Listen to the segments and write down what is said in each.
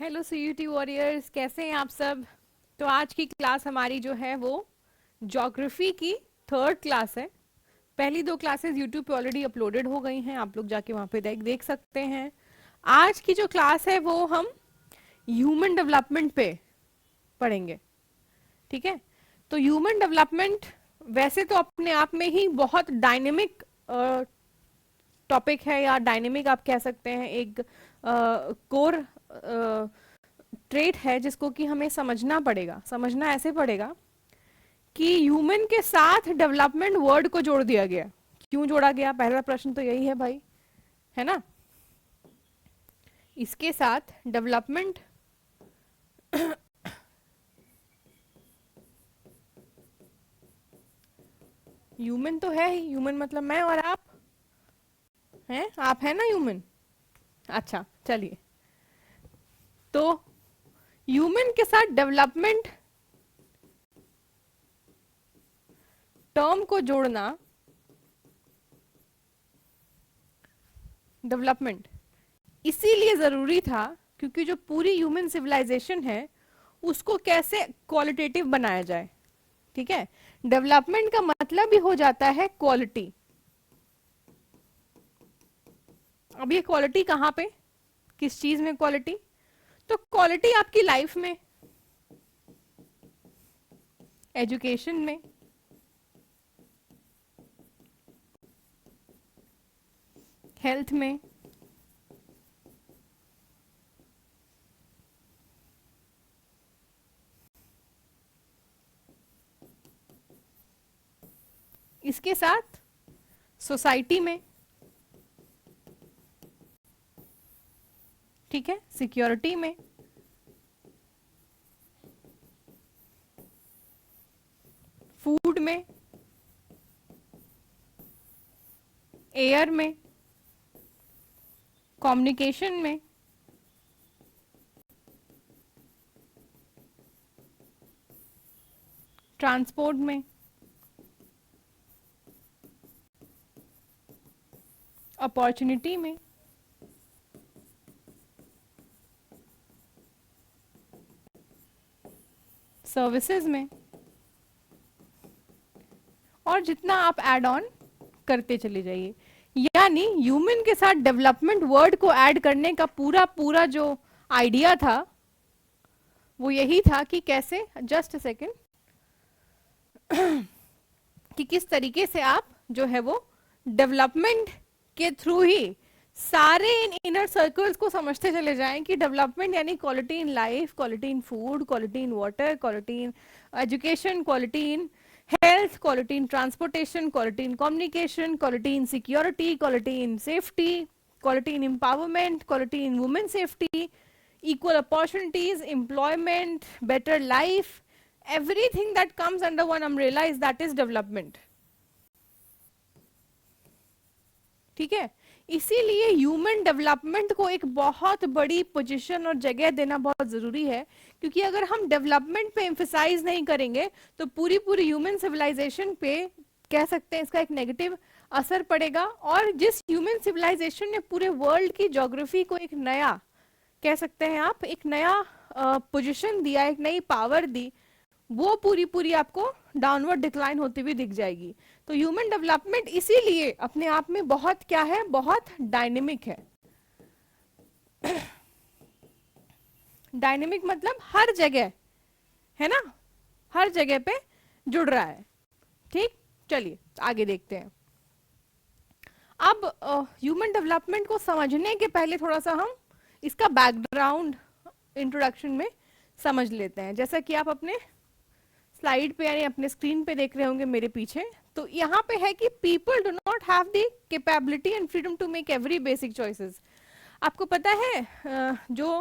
Hello CUT warriors, कैसे हैं आप सब। तो आज की क्लास हमारी जो है वो ज्योग्राफी की थर्ड क्लास है। पहली दो क्लासेस यूट्यूब पे ऑलरेडी अपलोडेड हो गई हैं, आप लोग जाके वहाँ पे देख सकते हैं। आज की जो क्लास है वो हम ह्यूमन डेवलपमेंट पे पढ़ेंगे। ठीक है, तो ह्यूमन डेवलपमेंट वैसे तो अपने आप में ही बहुत डायनेमिक टॉपिक है, या डायनेमिक आप कह सकते हैं, एक कोर ट्रेट है जिसको कि हमें समझना पड़ेगा। समझना ऐसे पड़ेगा कि ह्यूमन के साथ डेवलपमेंट वर्ड को जोड़ दिया गया। क्यों जोड़ा गया, पहला प्रश्न तो यही है भाई, है ना। इसके साथ डेवलपमेंट ह्यूमन तो है ही, ह्यूमन मतलब मैं और आप हैं, आप है ना ह्यूमन। अच्छा चलिए, तो ह्यूमन के साथ डेवलपमेंट टर्म को जोड़ना, डेवलपमेंट इसीलिए जरूरी था क्योंकि जो पूरी ह्यूमन सिविलाइजेशन है उसको कैसे क्वालिटेटिव बनाया जाए। ठीक है, डेवलपमेंट का मतलब ही हो जाता है क्वालिटी। अब ये क्वालिटी कहाँ पे, किस चीज में क्वालिटी, तो क्वालिटी आपकी लाइफ में, एजुकेशन में, हेल्थ में, इसके साथ सोसाइटी में, ठीक है, सिक्योरिटी में, फूड में, एयर में, कम्युनिकेशन में, ट्रांसपोर्ट में, अपॉर्चुनिटी में, सर्विसेज में, और जितना आप एड ऑन करते चले जाइए। यानी ह्यूमन के साथ डेवलपमेंट वर्ड को ऐड करने का पूरा पूरा जो आइडिया था वो यही था कि कैसे, जस्ट सेकेंड, कि किस तरीके से आप जो है वो डेवलपमेंट के थ्रू ही सारे इन इनर सर्कल्स को समझते चले जाएं कि डेवलपमेंट यानी quality in life, quality in food, quality in water, quality in education, quality in health, quality in transportation, quality in communication, quality in security, quality in safety, quality in empowerment, quality in women safety, equal opportunities, employment, better life, everything that comes under one umbrella is that is development. ठीक है, इसीलिए human development को एक बहुत बड़ी position और जगह देना बहुत जरूरी है, क्योंकि अगर हम डेवलपमेंट पे एम्फेसाइज नहीं करेंगे तो पूरी पूरी ह्यूमन सिविलाइजेशन पे कह सकते हैं इसका एक नेगेटिव असर पड़ेगा। और जिस ह्यूमन सिविलाइजेशन ने पूरे वर्ल्ड की ज्योग्राफी को एक नया, कह सकते हैं आप, एक नया पोजीशन दिया, एक नई पावर दी, वो पूरी पूरी आपको डाउनवर्ड डिक्लाइन होती हुई दिख जाएगी। तो ह्यूमन डेवलपमेंट इसीलिए अपने आप में बहुत क्या है, बहुत डायनेमिक है। डायनेमिक मतलब हर जगह, है ना, हर जगह पे जुड़ रहा है। ठीक, चलिए आगे देखते हैं। अब ह्यूमन डेवलपमेंट को समझने के पहले थोड़ा सा हम इसका बैकग्राउंड इंट्रोडक्शन में समझ लेते हैं। जैसा कि आप अपने स्लाइड पे यानी अपने स्क्रीन पे देख रहे होंगे मेरे पीछे, तो यहाँ पे है कि people do not have the capability and freedom to make every basic choices. आपको पता है जो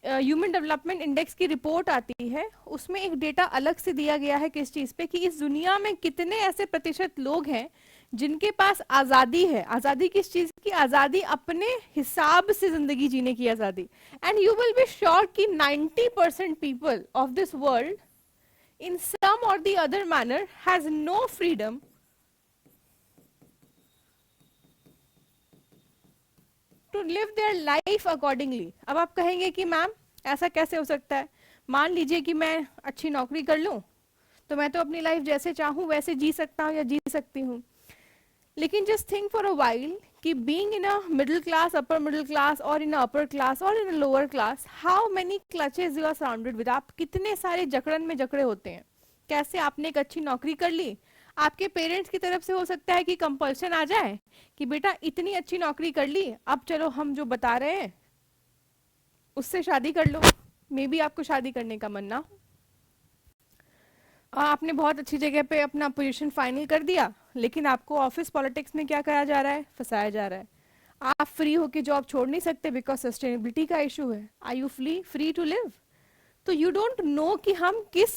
ह्यूमन डेवलपमेंट इंडेक्स की रिपोर्ट आती है उसमें एक डेटा अलग से दिया गया है किस चीज पे, कि इस दुनिया में कितने ऐसे प्रतिशत लोग हैं जिनके पास आजादी है। आजादी किस चीज की, आजादी अपने हिसाब से जिंदगी जीने की आजादी। And you will be sure कि 90% people of this world in some or the other manner has no freedom to live their life accordingly. अब आप कहेंगे कि मैम ऐसा कैसे हो सकता है? मान लीजिए कि मैं अच्छी नौकरी कर लूं, तो मैं तो अपनी लाइफ जैसे चाहूं वैसे जी सकता हूं या जी सकती हूँ। लेकिन just think for a while कि being in a middle class, upper middle class, और इन अपर क्लास, और in a lower class, how many clutches you are surrounded with. आप कितने सारे जकड़न में जकड़े होते हैं। कैसे आपने एक अच्छी नौकरी कर ली, आपके पेरेंट्स की तरफ से हो सकता है कि कंपल्शन आ जाए कि बेटा इतनी अच्छी नौकरी कर ली, अब चलो हम जो बता रहे हैं उससे शादी कर लो। मे बी आपको शादी करने का मन ना हो, आपने बहुत अच्छी जगह पे अपना पोजीशन फाइनल कर दिया, लेकिन आपको ऑफिस पॉलिटिक्स में क्या करा जा रहा है, फंसाया जा रहा है। आप फ्री होके जॉब छोड़ नहीं सकते बिकॉज सस्टेनेबिलिटी का इशू है। Are you free to live? तो यू डोंट नो कि हम किस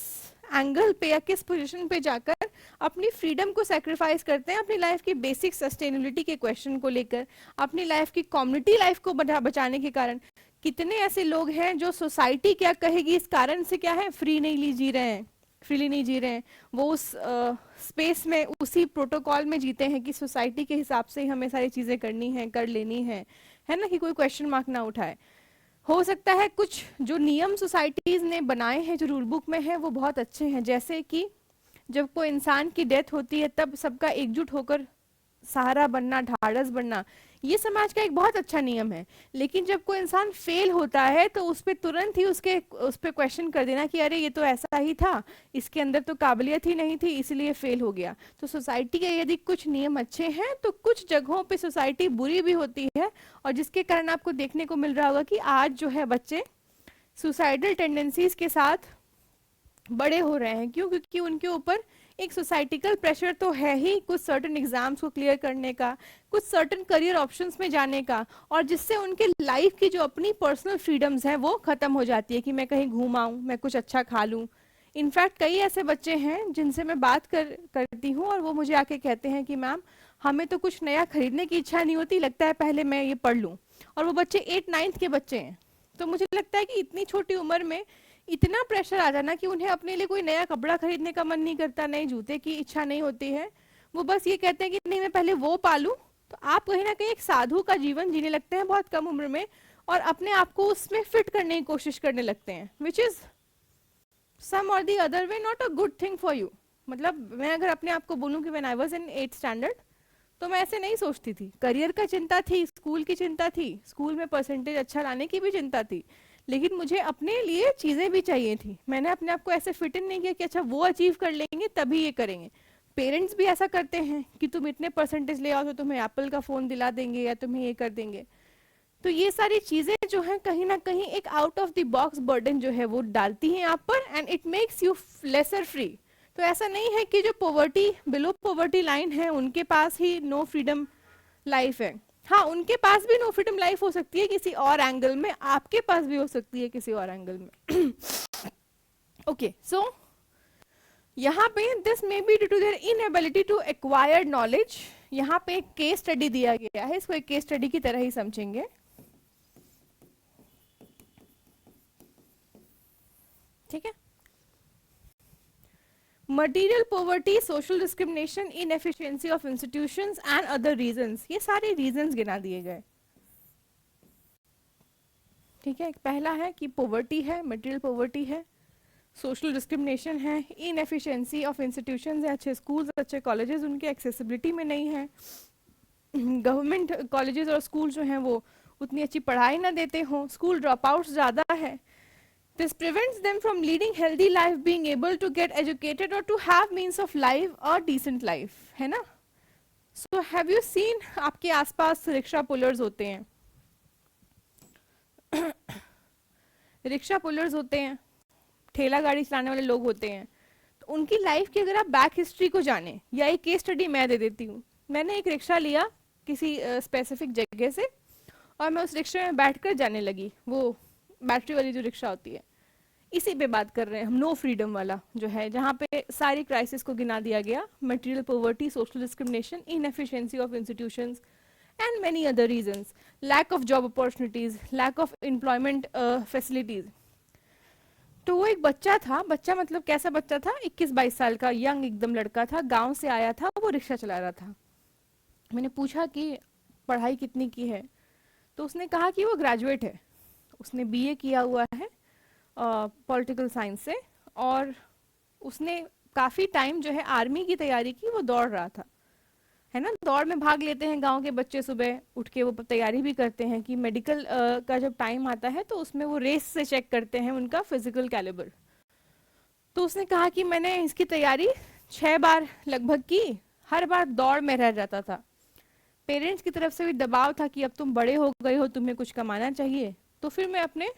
एंगल पे या किस पोजीशन पे जाकर अपनी फ्रीडम को सेक्रीफाइस करते हैं अपनी लाइफ की बेसिक सस्टेनेबिलिटी के क्वेश्चन को लेकर, अपनी लाइफ की कम्युनिटी लाइफ को बचाने के कारण। कितने ऐसे लोग हैं जो सोसाइटी क्या कहेगी इस कारण से क्या है, फ्री नहीं जी रहे हैं, फ्रीली नहीं जी रहे हैं। वो उस स्पेस में, उसी प्रोटोकॉल में जीते हैं कि सोसाइटी के हिसाब से ही हमें सारी चीजें करनी है, कर लेनी है ना, कि कोई क्वेश्चन मार्क ना उठाए। हो सकता है कुछ जो नियम सोसाइटीज ने बनाए हैं, जो रूल बुक में है, वो बहुत अच्छे हैं। जैसे कि जब कोई इंसान की डेथ होती है तब सबका एकजुट होकर सहारा बनना, ढाढ़स बनना, ये समाज का एक बहुत अच्छा नियम है। लेकिन जब कोई इंसान फेल होता है तो उस पर तुरंत ही उस पर क्वेश्चन कर देना कि अरे ये तो ऐसा ही था, इसके अंदर तो काबिलियत ही नहीं थी इसलिए फेल हो गया। तो सोसाइटी के यदि कुछ नियम अच्छे हैं तो कुछ जगहों पे सोसाइटी बुरी भी होती है, और जिसके कारण आपको देखने को मिल रहा होगा कि आज जो है बच्चे सुसाइडल टेंडेंसीज के साथ बड़े हो रहे हैं। क्यों? क्योंकि उनके ऊपर एक सोसाइटिकल प्रेशर तो है ही, कुछ सर्टन एग्जाम्स को क्लियर करने का, कुछ सर्टन करियर ऑप्शंस में जाने का, और जिससे उनके लाइफ की जो अपनी पर्सनल फ्रीडम्स हैं वो खत्म हो जाती है कि मैं कहीं घूम आऊं, मैं कुछ अच्छा खा लूं। इनफैक्ट कई ऐसे बच्चे हैं जिनसे मैं बात करती हूँ और वो मुझे आके कहते हैं कि मैम हमें तो कुछ नया खरीदने की इच्छा नहीं होती, लगता है पहले मैं ये पढ़ लूं। और वो बच्चे 8-9 के बच्चे हैं। तो मुझे लगता है कि इतनी छोटी उम्र में इतना प्रेशर आ जाना कि उन्हें अपने लिए कोई नया कपड़ा खरीदने का मन नहीं करता, नए जूते की इच्छा नहीं होती है, वो बस ये कहते हैं कि नहीं मैं पहले वो पालूं। तो आप कहीं ना कहीं एक साधु का जीवन जीने लगते हैं बहुत कम उम्र में, और अपने आप को उसमें फिट करने की कोशिश करने लगते हैं, विच इज सम और the other way not a good thing for you. मतलब मैं अगर अपने आप को बोलूं कि when I was in 8th standard तो मैं ऐसे नहीं सोचती थी। करियर का चिंता थी, स्कूल की चिंता थी, स्कूल में परसेंटेज अच्छा लाने की भी चिंता थी, लेकिन मुझे अपने लिए चीजें भी चाहिए थी। मैंने अपने आप को ऐसे फिट इन नहीं किया कि अच्छा वो अचीव कर लेंगे तभी ये करेंगे। पेरेंट्स भी ऐसा करते हैं कि तुम इतने परसेंटेज ले आओ तो तुम्हें एप्पल का फोन दिला देंगे या तुम्हें ये कर देंगे। तो ये सारी चीजें जो है कहीं ना कहीं एक out of the box burden जो है वो डालती हैं आप पर, and it makes you lesser free. तो ऐसा नहीं है कि जो पॉवर्टी, बिलो पॉवर्टी लाइन है उनके पास ही नो फ्रीडम लाइफ है। हाँ, उनके पास भी नो फ्रीडम लाइफ हो सकती है किसी और एंगल में, आपके पास भी हो सकती है किसी और एंगल में। ओके, सो यहाँ पे this may be due to their inability to acquired knowledge. यहाँ पे एक केस स्टडी दिया गया है, इसको एक केस स्टडी की तरह ही समझेंगे। ठीक है, material poverty, social discrimination, inefficiency of institutions and other reasons, ये सारे रीजंस गिना दिए गए। ठीक है, पहला है कि पॉवर्टी है, मटेरियल पॉवर्टी है, सोशल डिस्क्रिमिनेशन है, इनएफिशिएंसी ऑफ इंस्टीट्यूशंस है, अच्छे स्कूल्स, अच्छे कॉलेजेस उनके एक्सेसिबिलिटी में नहीं है, गवर्नमेंट कॉलेजेस और स्कूल जो हैं वो उतनी अच्छी पढ़ाई ना देते हों, स्कूल ड्रॉप आउट्स ज़्यादा है। This prevents them from leading healthy life, being able to get educated or to have means of life or decent life, है ना? So have you seen, आपके आसपास रिक्शा पुलर्स होते हैं, रिक्शा पुलर्स होते हैं, ठेला गाड़ी चलाने वाले लोग होते हैं। तो उनकी लाइफ की अगर आप बैक हिस्ट्री को जाने, या एक केस स्टडी मैं दे देती हूँ। मैंने एक रिक्शा लिया किसी स्पेसिफिक जगह से, और मैं उस रिक्शा में बैठकर जाने लगी, वो बैटरी वाली जो रिक्शा होती है, इसी पे बात कर रहे हैं हम, नो फ्रीडम वाला जो है, जहाँ पे सारी क्राइसिस को गिना दिया गया, material poverty, social discrimination, inefficiency of institutions and many other reasons, lack of job opportunities, lack of employment facilities. तो वो एक बच्चा था, बच्चा मतलब कैसा बच्चा था, 21-22 साल का यंग एकदम लड़का था, गांव से आया था, वो रिक्शा चला रहा था। मैंने पूछा कि पढ़ाई कितनी की है, तो उसने कहा कि वो ग्रेजुएट है, उसने बीए किया हुआ है, पॉलिटिकल साइंस से, और उसने काफ़ी टाइम जो है आर्मी की तैयारी की, वो दौड़ रहा था, है ना। दौड़ में भाग लेते हैं गांव के बच्चे, सुबह उठ के वो तैयारी भी करते हैं कि मेडिकल का जब टाइम आता है तो उसमें वो रेस से चेक करते हैं उनका फिजिकल कैलिबर। तो उसने कहा कि मैंने इसकी तैयारी 6 बार लगभग की, हर बार दौड़ में रह जाता था। पेरेंट्स की तरफ से भी दबाव था कि अब तुम बड़े हो गए हो, तुम्हें कुछ कमाना चाहिए। तो फिर मैं अपने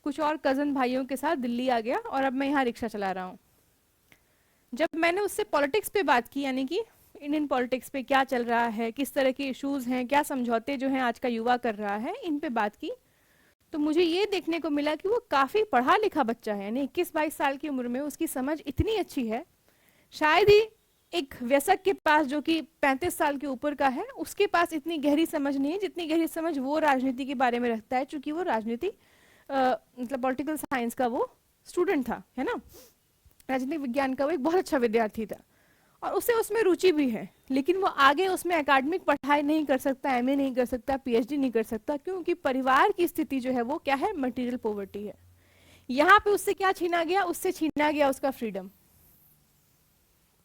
कुछ और कजन भाइयों के साथ दिल्ली आ गया और अब मैं यहाँ रिक्शा चला रहा हूँ। जब मैंने उससे पॉलिटिक्स पे बात की, यानी कि इंडियन पॉलिटिक्स पे क्या चल रहा है, किस तरह के इश्यूज हैं, क्या समझौते जो हैं आज का युवा कर रहा है, इन पे बात की, तो मुझे ये देखने को मिला कि वो काफी पढ़ा लिखा बच्चा है, यानी 21-22 साल की उम्र में उसकी समझ इतनी अच्छी है। शायद ही एक वयस्क के पास जो कि 35 साल के ऊपर का है, उसके पास इतनी गहरी समझ नहीं है जितनी गहरी समझ वो राजनीति के बारे में रखता है, चूंकि वो राजनीति मतलब पॉलिटिकल साइंस का वो स्टूडेंट था, है ना। राजनीतिक विज्ञान का वो एक बहुत अच्छा विद्यार्थी था और उसे उसमें रुचि भी है, लेकिन वो आगे उसमें एकेडमिक पढ़ाई नहीं कर सकता, एमए नहीं कर सकता, पीएचडी नहीं कर सकता, क्योंकि परिवार की स्थिति जो है वो क्या है, मटेरियल पॉवर्टी है। यहाँ पे उससे क्या छीना गया, उससे छीना गया उसका फ्रीडम,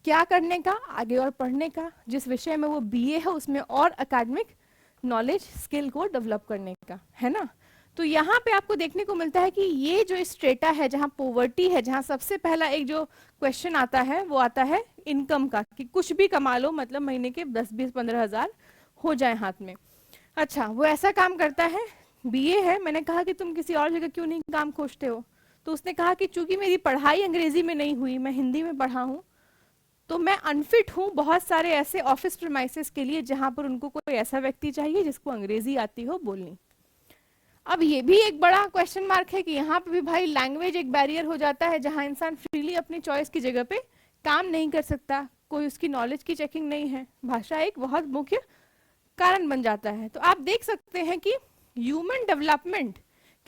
क्या करने का, आगे और पढ़ने का, जिस विषय में वो बीए है उसमें और एकेडमिक नॉलेज स्किल को डेवलप करने का, है ना। तो यहाँ पे आपको देखने को मिलता है कि ये जो स्ट्रेटा है जहाँ पोवर्टी है, जहाँ सबसे पहला एक जो क्वेश्चन आता है वो आता है इनकम का, कि कुछ भी कमा लो, मतलब महीने के 10-20-15 हजार हो जाए हाथ में। अच्छा, वो ऐसा काम करता है, बीए है। मैंने कहा कि तुम किसी और जगह क्यों नहीं काम खोजते हो, तो उसने कहा कि चूंकि मेरी पढ़ाई अंग्रेजी में नहीं हुई, मैं हिंदी में पढ़ा हूँ, तो मैं अनफिट हूँ बहुत सारे ऐसे ऑफिस प्रीमाइसेस के लिए जहां पर उनको कोई ऐसा व्यक्ति चाहिए जिसको अंग्रेजी आती हो बोलनी। अब ये भी एक बड़ा क्वेश्चन मार्क है कि यहाँ पे भी भाई लैंग्वेज एक बैरियर हो जाता है, जहां इंसान फ्रीली अपनी चॉइस की जगह पे काम नहीं कर सकता, कोई उसकी नॉलेज की चेकिंग नहीं है, भाषा एक बहुत मुख्य कारण बन जाता है। तो आप देख सकते हैं कि ह्यूमन डेवलपमेंट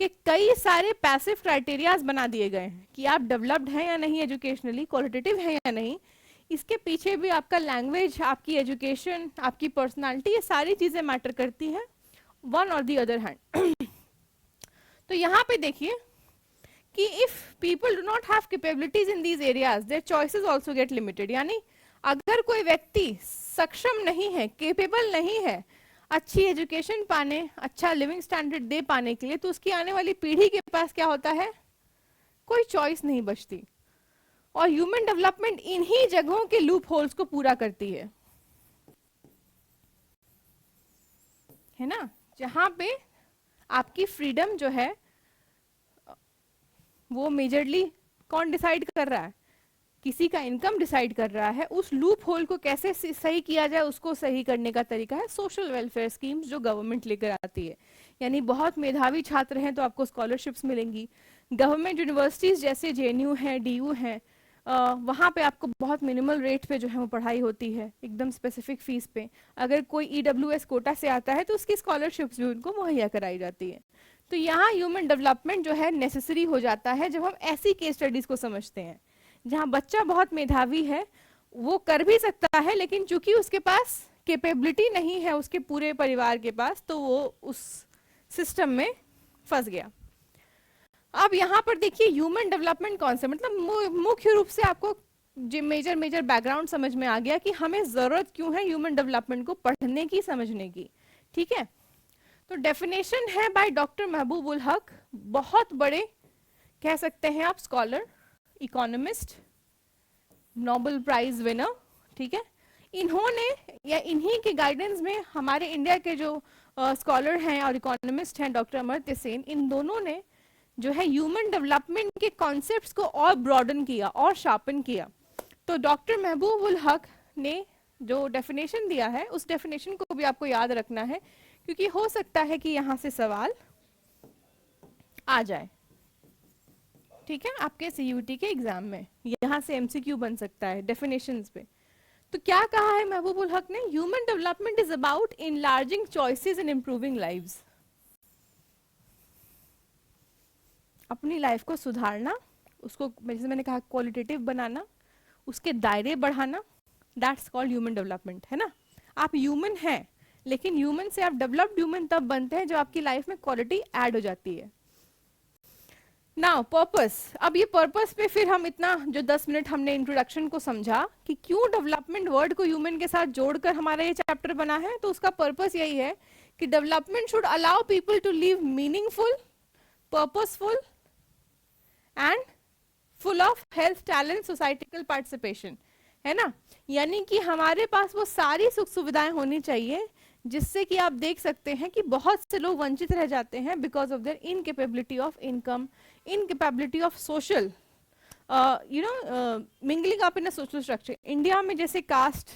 के कई सारे पैसिव क्राइटेरियाज बना दिए गए हैं कि आप डेवलप्ड हैं या नहीं, एजुकेशनली क्वालिटेटिव हैं या नहीं। इसके पीछे भी आपका लैंग्वेज, आपकी एजुकेशन, आपकी पर्सनालिटी, ये सारी चीजें मैटर करती हैं, वन और दी अदर हैंड। तो यहाँ पे देखिए कि if people do not have capabilities in these areas, there choices also get limited. यानी अगर कोई व्यक्ति सक्षम नहीं है, केपेबल नहीं है अच्छी एजुकेशन पाने, अच्छा लिविंग स्टैंडर्ड दे पाने के लिए, तो उसकी आने वाली पीढ़ी के पास क्या होता है, कोई चॉइस नहीं बचती। और ह्यूमन डेवलपमेंट इन्हीं जगहों के लूप होल्स को पूरा करती है ना, जहां पे आपकी फ्रीडम जो है वो मेजरली कौन डिसाइड कर रहा है, किसी का इनकम डिसाइड कर रहा है। उस लूप होल को कैसे सही किया जाए, उसको सही करने का तरीका है सोशल वेलफेयर स्कीम्स जो गवर्नमेंट लेकर आती है। यानी बहुत मेधावी छात्र हैं तो आपको स्कॉलरशिप्स मिलेंगी। गवर्नमेंट यूनिवर्सिटीज जैसे जेएनयू है, डीयू है, वहाँ पे आपको बहुत मिनिमल रेट पे जो है वो पढ़ाई होती है, एकदम स्पेसिफिक फीस पे। अगर कोई ईडब्ल्यूएस कोटा से आता है तो उसकी स्कॉलरशिप्स भी उनको मुहैया कराई जाती है। तो यहाँ ह्यूमन डेवलपमेंट जो है नेसेसरी हो जाता है जब हम ऐसी केस स्टडीज को समझते हैं, जहाँ बच्चा बहुत मेधावी है, वो कर भी सकता है, लेकिन चूंकि उसके पास कैपेबिलिटी नहीं है उसके पूरे परिवार के पास, तो वो उस सिस्टम में फंस गया। अब यहाँ पर देखिए ह्यूमन डेवलपमेंट कौन सा, मतलब मुख्य रूप से आपको जो मेजर बैकग्राउंड समझ में आ गया कि हमें जरूरत क्यों है ह्यूमन डेवलपमेंट को पढ़ने की, समझने की। ठीक है, तो डेफिनेशन है बाय डॉक्टर महबूब उल हक, बहुत बड़े कह सकते हैं आप scholar, economist, Nobel prize winner. ठीक है, इन्होंने या इन्हीं के गाइडेंस में हमारे इंडिया के जो स्कॉलर हैं और इकोनॉमिस्ट हैं, डॉक्टर अमर्त्य सेन, इन दोनों ने जो है ह्यूमन डेवलपमेंट के कॉन्सेप्ट्स को और ब्रॉडन किया और शार्पन किया। तो डॉक्टर महबूब उल हक ने जो डेफिनेशन दिया है, उस डेफिनेशन को भी आपको याद रखना है, क्योंकि हो सकता है कि यहां से सवाल आ जाए। ठीक है, आपके सीयूटी के एग्जाम में यहां से एमसीक्यू बन सकता है डेफिनेशंस पे। तो क्या कहा है महबूब उल हक ने, human development is about enlarging choices and improving lives. अपनी लाइफ को सुधारना, उसको जैसे मैंने कहा क्वालिटेटिव बनाना, उसके दायरे बढ़ाना, दैट्स कॉल्ड ह्यूमन डेवलपमेंट, है ना। आप ह्यूमन हैं, लेकिन ह्यूमन से आप डेवलप्ड ह्यूमन तब बनते हैं जब आपकी लाइफ में क्वालिटी ऐड हो जाती है। नाउ पर्पस, अब ये पर्पस पे फिर हम इतना जो 10 मिनट हमने इंट्रोडक्शन को समझा कि क्यों डेवलपमेंट वर्ड को ह्यूमन के साथ जोड़कर हमारा ये चैप्टर बना है, तो उसका पर्पस यही है कि development should allow people to live meaningful, purposeful and full of health, talent, societal participation, है ना। यानी कि हमारे पास वो सारी सुख सुविधाएं होनी चाहिए जिससे कि आप देख सकते हैं कि बहुत से लोग वंचित रह जाते हैं because of their incapability of income, incapability of social mingling up in a social structure. India में जैसे कास्ट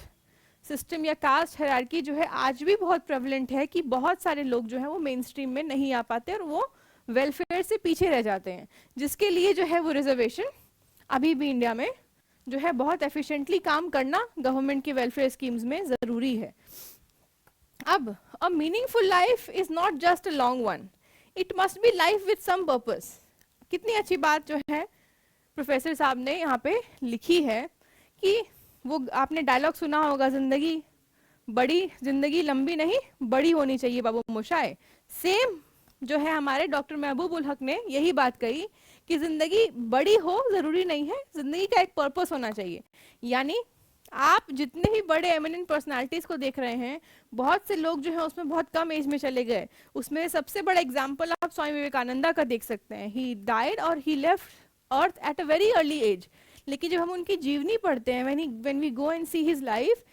सिस्टम या कास्ट हायरार्की जो है आज भी बहुत प्रेवलेंट है कि बहुत सारे लोग जो है वो मेन स्ट्रीम में नहीं आ पाते और वो वेलफेयर से पीछे रह जाते हैं, जिसके लिए जो है वो रिजर्वेशन अभी भी इंडिया में जो है बहुत एफिशिएंटली काम करना गवर्नमेंट की वेलफेयर स्कीम्स में जरूरी है। अब a meaningful life is not just a long one, it must be life with some purpose. कितनी अच्छी बात जो है प्रोफेसर साहब ने यहाँ पे लिखी है कि वो आपने डायलॉग सुना होगा, जिंदगी लंबी नहीं बड़ी होनी चाहिए बाबू मोशाय। सेम जो है हमारे डॉक्टर महबूब उल हक ने यही बात कही कि जिंदगी बड़ी हो जरूरी नहीं है, जिंदगी का एक पर्पस होना चाहिए। यानी आप जितने भी बड़े एमिनेंट पर्सनालिटीज को देख रहे हैं, बहुत से लोग जो है उसमें बहुत कम एज में चले गए। उसमें सबसे बड़ा एग्जाम्पल आप स्वामी विवेकानंदा का देख सकते हैं। ही डाइड और he left earth at a very early age, लेकिन जब हम उनकी जीवनी पढ़ते हैं, when we go and see his life,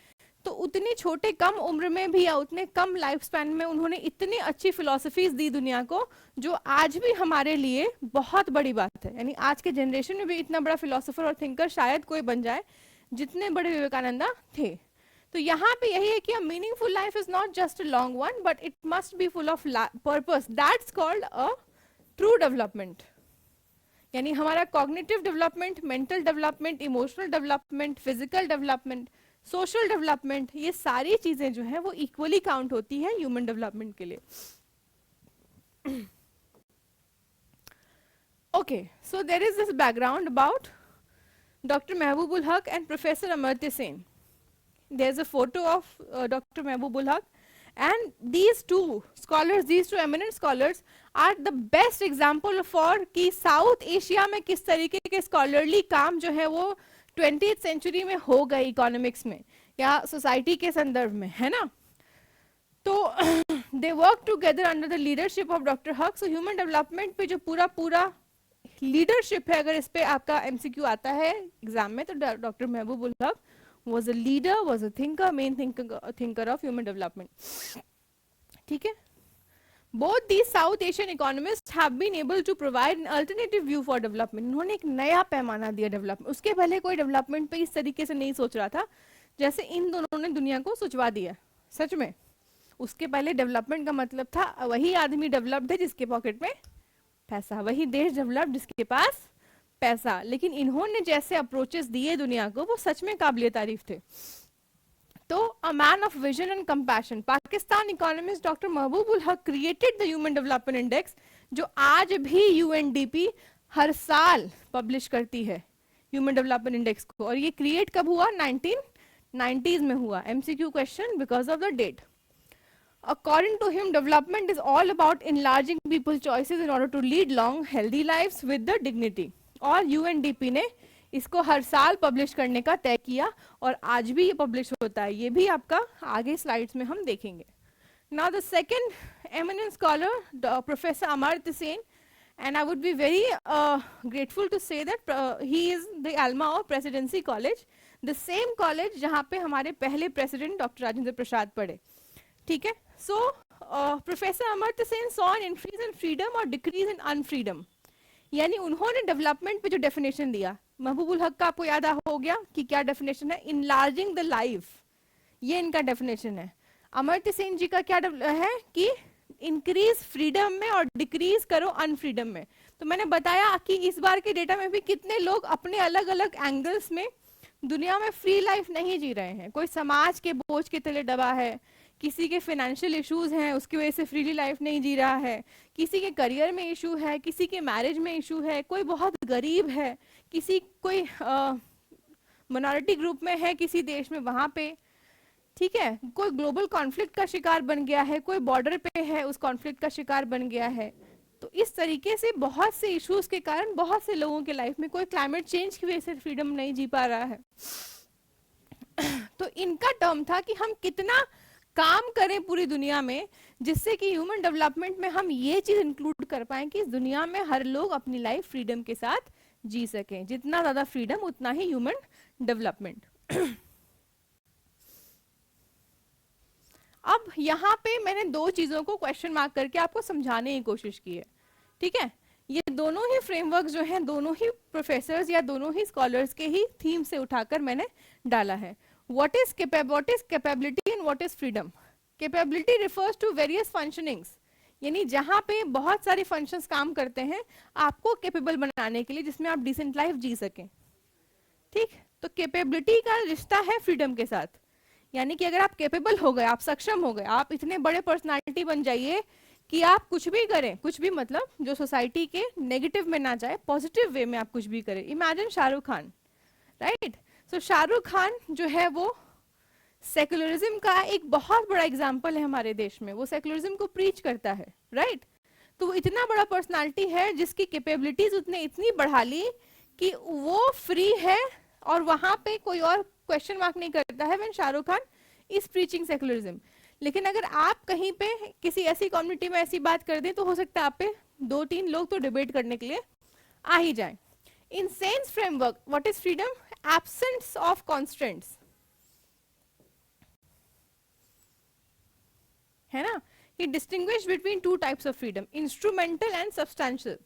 तो उतनी छोटे कम उम्र में भी या उतने कम लाइफ स्पैन में उन्होंने इतनी अच्छी फिलोसफीज दी दुनिया को, जो आज भी हमारे लिए बहुत बड़ी बात है। यानी आज के जनरेशन में भी इतना बड़ा फिलोसोफर और थिंकर शायद कोई बन जाए जितने बड़े विवेकानंदा थे। तो यहाँ पे यही है कि अ meaningful life is not just a long one, but it must B full of purpose. That's called a true development. यानी हमारा cognitive development, mental development, emotional development, physical development, social development, ये सारी चीजें जो है वो इक्वली काउंट होती है ह्यूमन डेवलपमेंट के लिए। Okay, so there is this background about Dr. Mehboob ul Haq and Professor Amartya Sen. There's a photo of Dr. Mehboob ul Haq, and these two scholars, these two eminent scholars are the best example for कि south Asia में किस तरीके के scholarly काम जो है वो 20th century में हो गए इकोनॉमिक्स में या सोसाइटी के संदर्भ में, है ना। तो they work together under the leadership of doctor Haq. So human development पे जो पूरा लीडरशिप है, अगर इस पे आपका एमसीक्यू आता है एग्जाम में, तो doctor Mehboob ul Haq was a leader, was a thinker, main thinker of human development. ठीक है, both these South Asian economists have been able to provide an alternative view for development. उन्होंने एक नया पैमाना दिया डेवलपमेंट। उसके पहले कोई डेवलपमेंट पे इस तरीके से नहीं सोच रहा था जैसे इन दोनों ने दुनिया को सोचवा दिया। सच में उसके पहले डेवलपमेंट का मतलब था वही आदमी डेवलप्ड है जिसके पॉकेट में पैसा, वही देश डेवलप जिसके पास पैसा। लेकिन इन्होंने जैसे अप्रोचेस दिए दुनिया को, वो सच में काबिले तारीफ थे। तो a man of vision and compassion, Pakistan economist doctor Mehboob ul Haq created the human development index, जो आज भी यूएनडीपी हर साल पब्लिश करती है ह्यूमन डेवलपमेंट इंडेक्स को। और ये क्रिएट कब हुआ? 1990s में हुआ। MCQ question because of the date. According to him, development is all about enlarging people's choices in order to lead long, healthy lives with the dignity. और UNDP ने इसको हर साल पब्लिश करने का तय किया और आज भी ये पब्लिश होता है। ये भी आपका आगे स्लाइड्स में हम देखेंगे। Now the second eminent scholar, Professor Amartya Sen, and I would be very grateful to say that he is the alma of Presidency College, the same college जहाँ पे हमारे पहले प्रेसिडेंट डॉक्टर राजेंद्र प्रसाद पढ़े। ठीक है, so professor Amartya Sen saw an increase in freedom और decrease in अनफ्रीडम। यानी उन्होंने डेवलपमेंट पे जो डेफिनेशन दिया, महबूब उल हक का आपको याद हो गया कि क्या डेफिनेशन है? इनलार्जिंग द लाइफ, ये इनका डेफिनेशन है। अमर्त्य सेन जी का क्या है कि इंक्रीज फ्रीडम में और डिक्रीज करो अनफ्रीडम में। तो मैंने बताया कि इस बार के डेटा में भी कितने लोग अपने अलग अलग एंगल्स में दुनिया में फ्री लाइफ नहीं जी रहे हैं। कोई समाज के बोझ के तले दबा है, किसी के फाइनेंशियल इश्यूज हैं उसकी वजह से फ्रीली लाइफ नहीं जी रहा है, किसी के करियर में इशू है, किसी के मैरिज में इशू है, कोई बहुत गरीब है, किसी कोई माइनॉरिटी ग्रुप में है किसी देश में वहां पे, ठीक है, कोई ग्लोबल कॉन्फ्लिक्ट का शिकार बन गया है, कोई बॉर्डर पे है उस कॉन्फ्लिक्ट का शिकार बन गया है। तो इस तरीके से बहुत से इश्यूज के कारण बहुत से लोगों के लाइफ में, कोई क्लाइमेट चेंज की वजह से फ्रीडम नहीं जी पा रहा है। तो इनका टर्म था कि हम कितना काम करें पूरी दुनिया में जिससे कि ह्यूमन डेवलपमेंट में हम ये चीज इंक्लूड कर पाए कि इस दुनिया में हर लोग अपनी लाइफ फ्रीडम के साथ जी सकें। जितना ज्यादा फ्रीडम उतना ही ह्यूमन डेवलपमेंट। अब यहाँ पे मैंने दो चीजों को क्वेश्चन मार्क करके आपको समझाने की कोशिश की है, ठीक है। ये दोनों ही फ्रेमवर्क जो हैं, दोनों ही प्रोफेसर्स या दोनों ही स्कॉलर्स के ही थीम से उठाकर मैंने डाला है। what is capability and what is freedom? Capability refers to various functionings, यानी जहां पे बहुत सारे फंक्शंस काम करते हैं आपको कैपेबल बनाने के लिए, जिसमें आप डिसेंट लाइफ जी सकें, ठीक। तो कैपेबिलिटी का रिश्ता है फ्रीडम के साथ, यानी कि अगर आप कैपेबल हो गए, आप सक्षम हो गए, आप इतने बड़े पर्सनालिटी बन जाइए कि आप कुछ भी करें, कुछ भी मतलब जो सोसाइटी के नेगेटिव में ना जाए, पॉजिटिव वे में आप कुछ भी करें। Imagine Shahrukh Khan, right. तो शाहरुख खान जो है वो सेकुलरिज्म का एक बहुत बड़ा एग्जाम्पल है हमारे देश में, वो सेकुलरिज्म को प्रीच करता है, राइट। तो वो इतना बड़ा पर्सनालिटी है जिसकी कैपेबिलिटीज उसने इतनी बढ़ा ली कि वो फ्री है और वहां पे कोई और क्वेश्चन मार्क नहीं करता है when Shahrukh Khan is preaching secularism. लेकिन अगर आप कहीं पे किसी ऐसी कम्युनिटी में ऐसी बात कर दें तो हो सकता है आप पे 2-3 लोग तो डिबेट करने के लिए आ ही जाएं। In sense framework what is freedom? Absence of constants, है ना। He distinguish between two types of freedom, instrumental and substantial.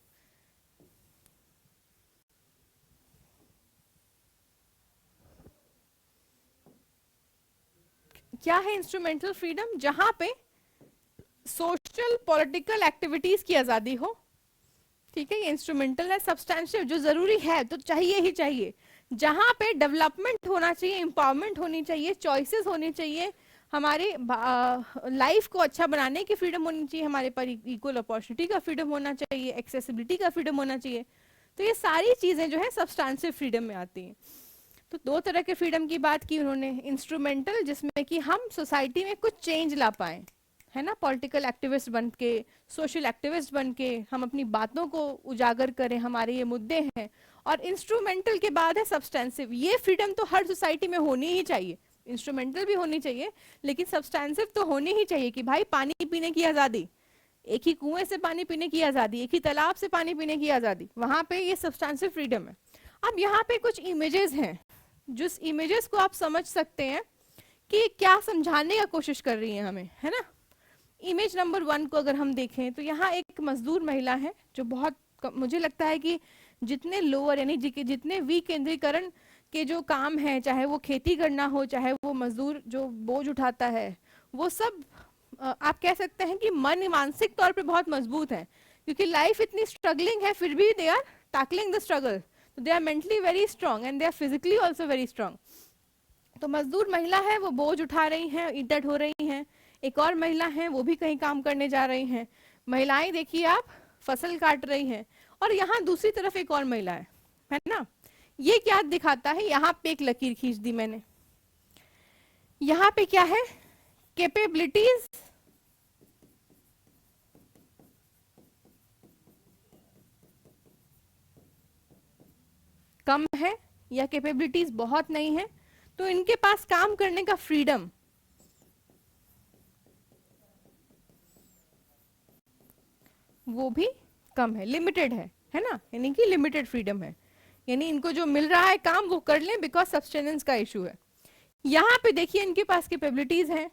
क्या है इंस्ट्रूमेंटल फ्रीडम? जहां पे सोशल पॉलिटिकल एक्टिविटीज की आजादी हो, ठीक है, ये इंस्ट्रूमेंटल है। सब्सटैंशियल जो जरूरी है तो चाहिए ही चाहिए, जहां पे डेवलपमेंट होना चाहिए, एम्पावरमेंट होनी चाहिए, चॉइसेस होनी चाहिए, हमारे लाइफ को अच्छा बनाने की फ्रीडम होनी चाहिए, हमारे पर इक्वल अपॉर्चुनिटी का फ्रीडम होना चाहिए, एक्सेसिबिलिटी का फ्रीडम होना चाहिए। तो ये सारी चीजें जो है सब्सटैंशियल फ्रीडम में आती हैं। तो दो तरह के फ्रीडम की बात की उन्होंने, इंस्ट्रूमेंटल जिसमें कि हम सोसाइटी में कुछ चेंज ला पाए, है ना, पॉलिटिकल एक्टिविस्ट बन के, सोशल एक्टिविस्ट बन के हम अपनी बातों को उजागर करें, हमारे ये मुद्दे हैं। और इंस्ट्रूमेंटल के बाद है सब्सटेंसिव। ये फ्रीडम तो हर सोसाइटी में होनी ही चाहिए, इंस्ट्रूमेंटल भी होनी चाहिए लेकिन सब्सटेंसिव तो होनी ही चाहिए कि भाई पानी पीने की आज़ादी, एक ही कुएं से पानी पीने की आज़ादी, एक ही तालाब से पानी पीने की आज़ादी, वहां पे ये सब्सटेंसिव फ्रीडम है। अब यहाँ पे कुछ इमेजेस हैं, जिस इमेजेस को आप समझ सकते हैं कि क्या समझाने का कोशिश कर रही है हमें, है ना। इमेज नंबर 1 को अगर हम देखें तो यहाँ एक मजदूर महिला है जो बहुत, मुझे लगता है कि जितने लोअर यानी जितने विकेंद्रीकरण के जो काम है, चाहे वो खेती करना हो, चाहे वो मजदूर जो बोझ उठाता है, वो सब आप कह सकते हैं कि मन मानसिक तौर पे बहुत मजबूत है, क्योंकि लाइफ इतनी स्ट्रगलिंग है फिर भी they are tackling the struggle. तो they are mentally very strong and they are physically also very strong. तो मजदूर महिला है, वो बोझ उठा रही हैं, ईंटें ढो रही हैं। एक और महिला है, वो भी कहीं काम करने जा रही हैं। महिलाएं देखिए आप फसल काट रही हैं, और यहाँ दूसरी तरफ एक और महिला है ना। ये क्या दिखाता है? यहाँ पे एक लकीर खींच दी मैंने। यहाँ पे क्या है? कैपेबिलिटीज कम है या कैपेबिलिटीज बहुत नहीं है, तो इनके पास काम करने का फ्रीडम वो भी कम है, लिमिटेड है ना, यानी कि लिमिटेड फ्रीडम है। यानी इनको जो मिल रहा है काम वो कर लें बिकॉज सब्सटेंस का इशू है। यहाँ पे देखिए इनके पास कैपेबिलिटीज हैं।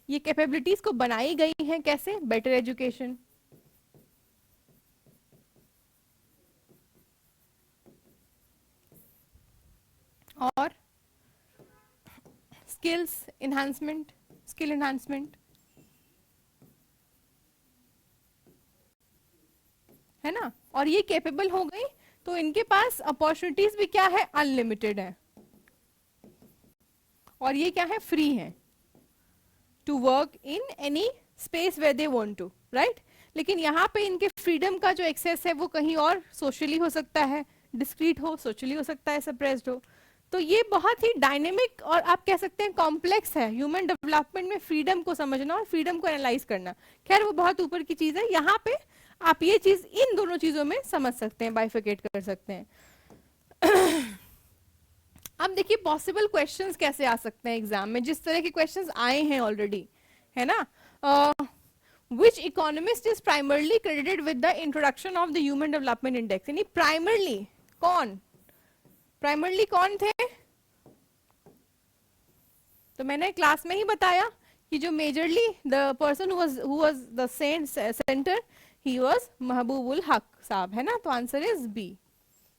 ये कैपेबिलिटीज को बनाई गई हैं कैसे? बेटर एजुकेशन, और स्किल एनहांसमेंट, है ना। और ये कैपेबल हो गई तो इनके पास अपॉर्चुनिटीज भी क्या है? अनलिमिटेड है। और ये क्या है? फ्री है to work in any space where they want to, right. लेकिन यहाँ पे इनके फ्रीडम का जो एक्सेस है वो कहीं और सोशली हो सकता है, डिस्क्रीट हो, सोशली हो सकता है सप्रेस्ड हो। तो ये बहुत ही डायनेमिक और आप कह सकते हैं कॉम्प्लेक्स है ह्यूमन डेवलपमेंट में फ्रीडम को समझना और फ्रीडम को एनालाइज करना। खैर वो बहुत ऊपर की चीज है, यहाँ पे आप ये चीज इन दोनों चीजों में समझ सकते हैं, बाइफिकेट कर सकते हैं। अब देखिए पॉसिबल क्वेश्चंस कैसे आ सकते हैं एग्जाम में, जिस तरह के क्वेश्चंस आए हैं ऑलरेडी, है ना। Which economist is primarily credited with the introduction of the Human Development Index? यानी primarily कौन थे? तो मैंने क्लास में ही बताया कि जो majorly the person who was the center, he was Mahbubul Haq साहब, है ना। तो आंसर इज बी।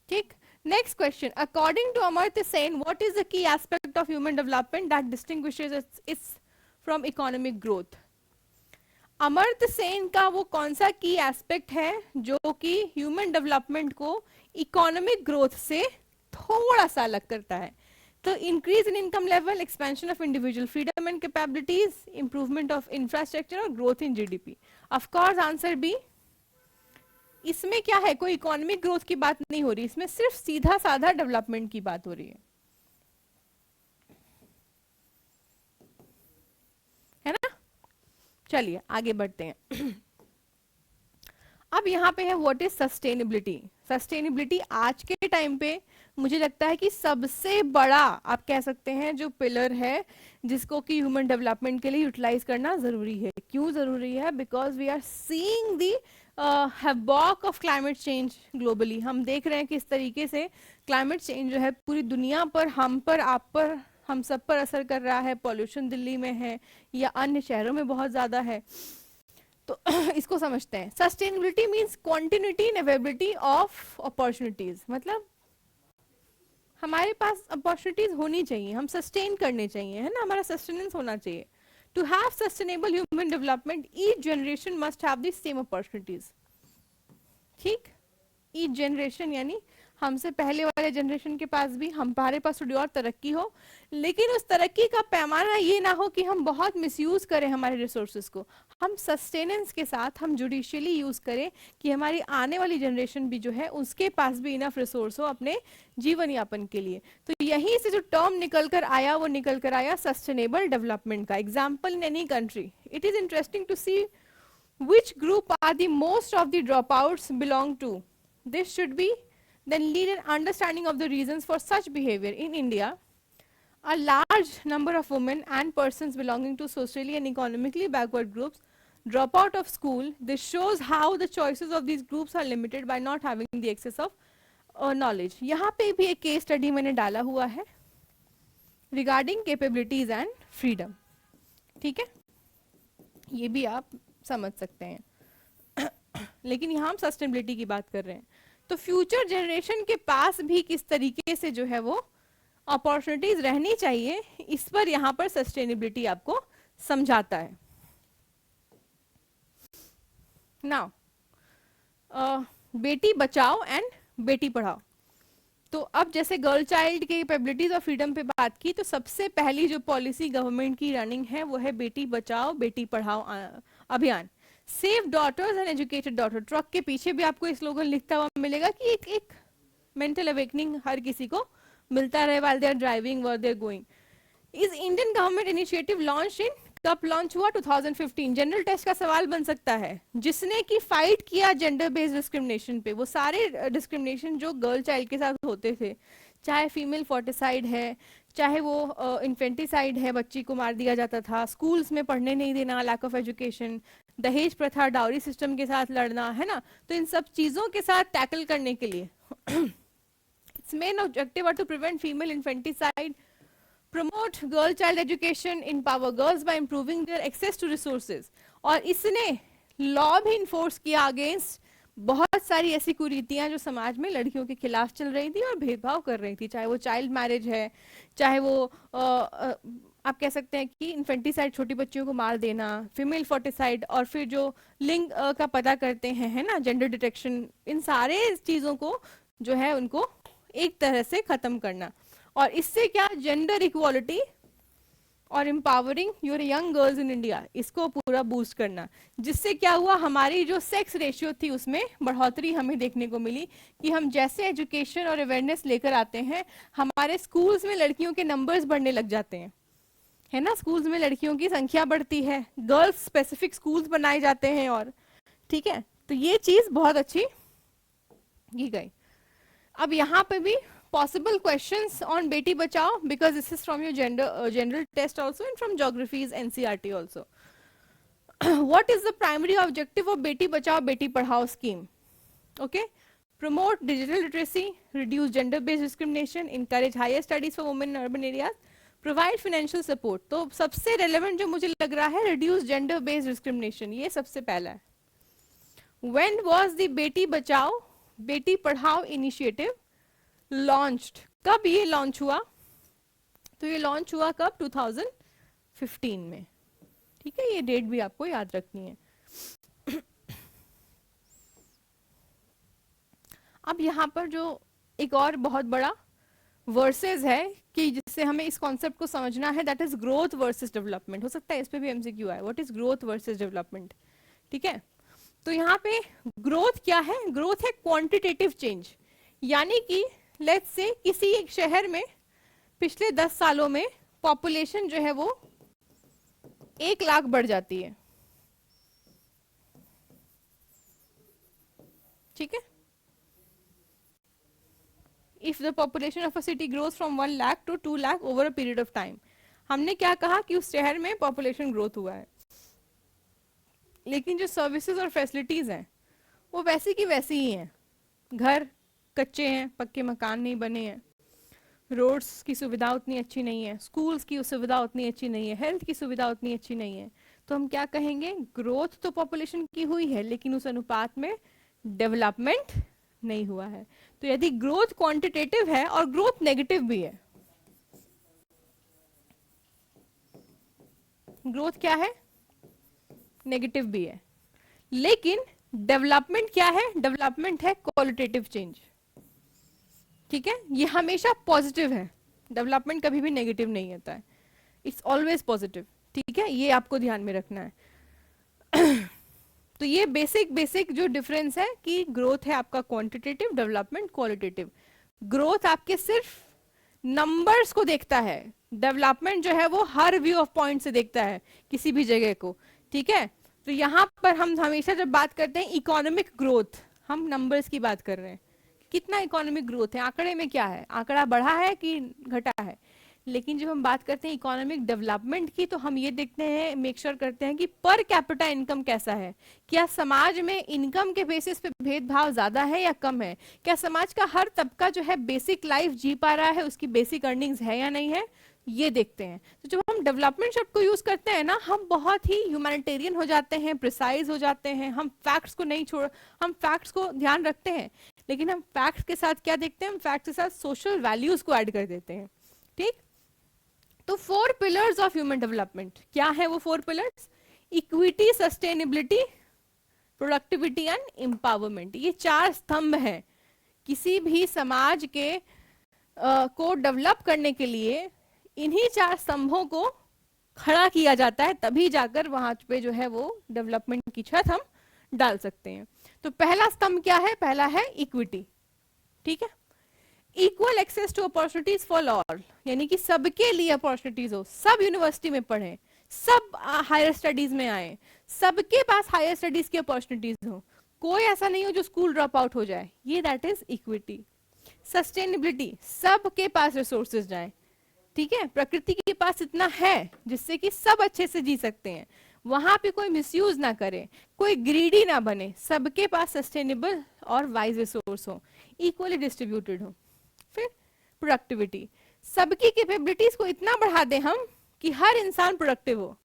ठीक, next question, according to Amartya Sen what is the key aspect of human development that distinguishes it from economic growth? Amartya Sen का वो कौन सा की एस्पेक्ट है जो कि ह्यूमन डेवलपमेंट को इकोनॉमिक ग्रोथ से थोड़ा सा अलग करता है? तो increase in income level, expansion of individual freedom and capabilities, improvement of infrastructure और growth in GDP. Of course answer B. इसमें क्या है, कोई इकोनॉमिक ग्रोथ की बात नहीं हो रही, इसमें सिर्फ सीधा साधा डेवलपमेंट की बात हो रही है ना। चलिए आगे बढ़ते हैं। अब यहाँ पे है व्हाट इज सस्टेनेबिलिटी। सस्टेनेबिलिटी आज के टाइम पे मुझे लगता है कि सबसे बड़ा आप कह सकते हैं जो पिलर है जिसको कि ह्यूमन डेवलपमेंट के लिए यूटिलाइज करना जरूरी है। क्यों जरूरी है? Because we are seeing the havoc of climate change globally. हम देख रहे हैं कि इस तरीके से क्लाइमेट चेंज जो है पूरी दुनिया पर, हम पर, आप पर, हम सब पर असर कर रहा है। पॉल्यूशन दिल्ली में है या अन्य शहरों में बहुत ज्यादा है। तो इसको समझते हैं। Sustainability means quantity and availability of opportunities, मतलब हमारे पास अपॉर्चुनिटीज होनी चाहिए, हम सस्टेन करने चाहिए, है ना, हमारा सस्टेनेंस होना चाहिए। To have sustainable human development each generation must have the same opportunities. ठीक, ईच जनरेशन यानी हमसे पहले वाले जनरेशन के पास भी, हमारे पास थोड़ी और तरक्की हो, लेकिन उस तरक्की का पैमाना ये ना हो कि हम बहुत मिसयूज करें हमारे रिसोर्सेज को। हम सस्टेनेंस के साथ हम जुडिशियली यूज करें कि हमारी आने वाली जनरेशन भी जो है उसके पास भी इनफ रिसोर्स हो अपने जीवन यापन के लिए। तो यहीं से जो टर्म निकल कर आया वो निकल कर आया सस्टेनेबल डेवलपमेंट का। Example in any country, it is interesting to see which group are the most of the dropouts belong to. This should be then lead an understanding of the reasons for such behavior. In India, a large number of women and persons belonging to socially and economically backward groups drop out of school. This shows how the choices of these groups are limited by not having the access of knowledge. यहाँ पे भी एक case study मैंने डाला हुआ है regarding capabilities and freedom. ठीक है, ये भी आप समझ सकते हैं। लेकिन यहाँ हम सस्टेनेबिलिटी की बात कर रहे हैं, तो फ्यूचर जनरेशन के पास भी किस तरीके से जो है वो अपॉर्चुनिटीज रहनी चाहिए, इस पर यहाँ पर सस्टेनेबिलिटी आपको समझाता है। Now Beti Bachao and Beti Padhao. तो अब जैसे गर्ल चाइल्ड के कैपेबिलिटीज और फ्रीडम पे बात की, तो सबसे पहली जो पॉलिसी गवर्नमेंट की रनिंग है वो है बेटी बचाओ बेटी पढ़ाओ अभियान। Safe daughters and educated daughter. Truck के पीछे भी आपको इस स्लोगन लिखता हुआ मिलेगा कि एक मेंटल अवेकनिंग हर किसी को मिलता रहे while they are driving where they are going. इस Indian government initiative launch in, कब लॉन्च हुआ? 2015। जनरल टेस्ट का सवाल बन सकता है, जिसने की फाइट किया जेंडर बेस्ड डिस्क्रिमिनेशन पे, वो सारे डिस्क्रिमिनेशन जो गर्ल चाइल्ड के साथ होते थे, चाहे फीमेल फोर्टिसाइड है, चाहे वो इन्फेंटिसाइड है, बच्ची को मार दिया जाता था, स्कूल्स में पढ़ने नहीं देना, लैक ऑफ एजुकेशन, दहेज प्रथा, डाउरी सिस्टम के साथ लड़ना, है ना। तो इन सब चीजों के साथ टैकल करने के लिए its main objective are to prevent female infanticide, promote girl child education, empower girls by improving their access to resources. और इसने लॉ भी इन्फोर्स किया अगेंस्ट बहुत सारी ऐसी कुरीतियां जो समाज में लड़कियों के खिलाफ चल रही थी और भेदभाव कर रही थी, चाहे वो चाइल्ड मैरिज है, चाहे वो आप कह सकते हैं कि इन्फेंटिसाइड, छोटी बच्चियों को मार देना, फीमेल फोर्टिसाइड, और फिर जो लिंग का पता करते हैं, है ना, जेंडर डिटेक्शन, इन सारे चीजों को जो है उनको एक तरह से खत्म करना। और इससे क्या, जेंडर इक्वालिटी और empowering your young girls in India, इसको पूरा बूस्ट करना, जिससे क्या हुआ, हमारी जो सेक्स रेशियो थी उसमें बढ़ोतरी हमें देखने को मिली कि हम जैसे एजुकेशन और अवेयरनेस लेकर आते हैं, हमारे स्कूल्स में लड़कियों के नंबर्स बढ़ने लग जाते हैं, है ना, स्कूल्स में लड़कियों की संख्या बढ़ती है, गर्ल्स स्पेसिफिक स्कूल्स बनाए जाते हैं, और ठीक है, तो ये चीज बहुत अच्छी की गई। अब यहाँ पे भी possible questions on beti bachao, because this is from your general test also, and from geography's NCERT also. What is the primary objective of beti bachao beti padhao scheme? Okay, promote digital literacy, reduce gender based discrimination, encourage higher studies for women in urban areas, provide financial support. तो सबसे relevant जो मुझे लग रहा है, reduce gender based discrimination, ये सबसे पहला है। When was the beti bachao beti padhao initiative launched? कब ये लॉन्च हुआ? तो ये लॉन्च हुआ कब? 2015 में, ठीक है, ये डेट भी आपको याद रखनी है। अब यहाँ पर जो एक और बहुत बड़ा वर्सेस है कि जिससे हमें इस कॉन्सेप्ट को समझना है, that is growth versus development. हो सकता है इस पे भी एमसीक्यू है, what is growth versus development, ठीक है। तो यहाँ पे ग्रोथ क्या है? ग्रोथ है क्वांटिटेटिव चेंज, यानी कि लेट्स से किसी एक शहर में पिछले 10 सालों में पॉपुलेशन जो है वो 1 लाख बढ़ जाती है, ठीक है। If the population of a city grows from 1 lakh to 2 lakh over a period of time, हमने क्या कहा कि उस शहर में पॉपुलेशन ग्रोथ हुआ है, लेकिन जो सर्विसेज और फैसिलिटीज हैं वो वैसी की वैसी ही हैं। घर कच्चे हैं, पक्के मकान नहीं बने हैं, रोड्स की सुविधा उतनी अच्छी नहीं है, स्कूल्स की सुविधा उतनी अच्छी नहीं है, हेल्थ की सुविधा उतनी अच्छी नहीं है, तो हम क्या कहेंगे? ग्रोथ तो पॉपुलेशन की हुई है, लेकिन उस अनुपात में डेवलपमेंट नहीं हुआ है। तो यदि ग्रोथ क्वांटिटेटिव है और ग्रोथ नेगेटिव भी है, ग्रोथ क्या है? नेगेटिव भी है, लेकिन डेवलपमेंट क्या है? डेवलपमेंट है क्वालिटेटिव चेंज, ठीक है, ये हमेशा पॉजिटिव है, डेवलपमेंट कभी भी नेगेटिव नहीं होता है, इट्स ऑलवेज पॉजिटिव, ठीक है, ये आपको ध्यान में रखना है। तो ये बेसिक जो डिफरेंस है कि ग्रोथ है आपका क्वांटिटेटिव, डेवलपमेंट क्वालिटेटिव। ग्रोथ आपके सिर्फ नंबर्स को देखता है, डेवलपमेंट जो है वो हर व्यू ऑफ पॉइंट से देखता है किसी भी जगह को, ठीक है। तो यहाँ पर हम हमेशा जब बात करते हैं इकोनॉमिक ग्रोथ, हम नंबर्स की बात कर रहे हैं, कितना इकोनॉमिक ग्रोथ है, आंकड़े में क्या है, आंकड़ा बढ़ा है कि घटा है। लेकिन जब हम बात करते हैं इकोनॉमिक डेवलपमेंट की, तो हम ये देखते हैं, मेक श्योर करते हैं कि पर कैपिटा इनकम कैसा है, क्या समाज में इनकम के बेसिस पे भेदभाव ज्यादा है या कम है, क्या समाज का हर तबका जो है बेसिक लाइफ जी पा रहा है, उसकी बेसिक अर्निंग्स है या नहीं है, ये देखते हैं। तो जब हम डेवलपमेंट शब्द को यूज करते हैं ना, हम बहुत ही ह्यूमैनिटेरियन हो जाते हैं, प्रिसाइज हो जाते हैं, हम फैक्ट्स को नहीं छोड़, हम फैक्ट्स को ध्यान रखते हैं, लेकिन हम फैक्ट्स के साथ क्या देखते हैं? हम फैक्ट्स के साथ सोशल वैल्यूज को ऐड कर देते हैं, ठीक। तो 4 पिलर्स ऑफ ह्यूमन डेवलपमेंट क्या है? वो 4 pillars, equity, sustainability, productivity and empowerment. ये 4 स्तंभ हैं किसी भी समाज के को डेवलप करने के लिए। इन्हीं 4 स्तंभों को खड़ा किया जाता है, तभी जाकर वहां पे जो है वो डेवलपमेंट की छत हम डाल सकते हैं। तो पहला स्तंभ क्या है? पहला है इक्विटी, ठीक है। Equal access to opportunities for all, यानी कि सबके लिए अपॉर्चुनिटीज हो, सब यूनिवर्सिटी में पढ़े, सब हायर स्टडीज में आए, सबके पास हायर स्टडीज की अपॉर्चुनिटीज हो, कोई ऐसा नहीं हो जो स्कूल ड्रॉप आउट हो जाए, ये दैट इज इक्विटी। सस्टेनेबिलिटी, सबके पास रिसोर्सेज जाए, ठीक है, प्रकृति के पास इतना है जिससे कि सब अच्छे से जी सकते हैं, वहां पे कोई मिसयूज ना करे, कोई ग्रीडी ना बने, सबके पास सस्टेनेबल और वाइज रिसोर्स हो, इक्वली डिस्ट्रीब्यूटेड हो। फिर प्रोडक्टिविटी, सबकी कैपेबिलिटीज को इतना बढ़ा दें हम कि हर इंसान प्रोडक्टिव हो,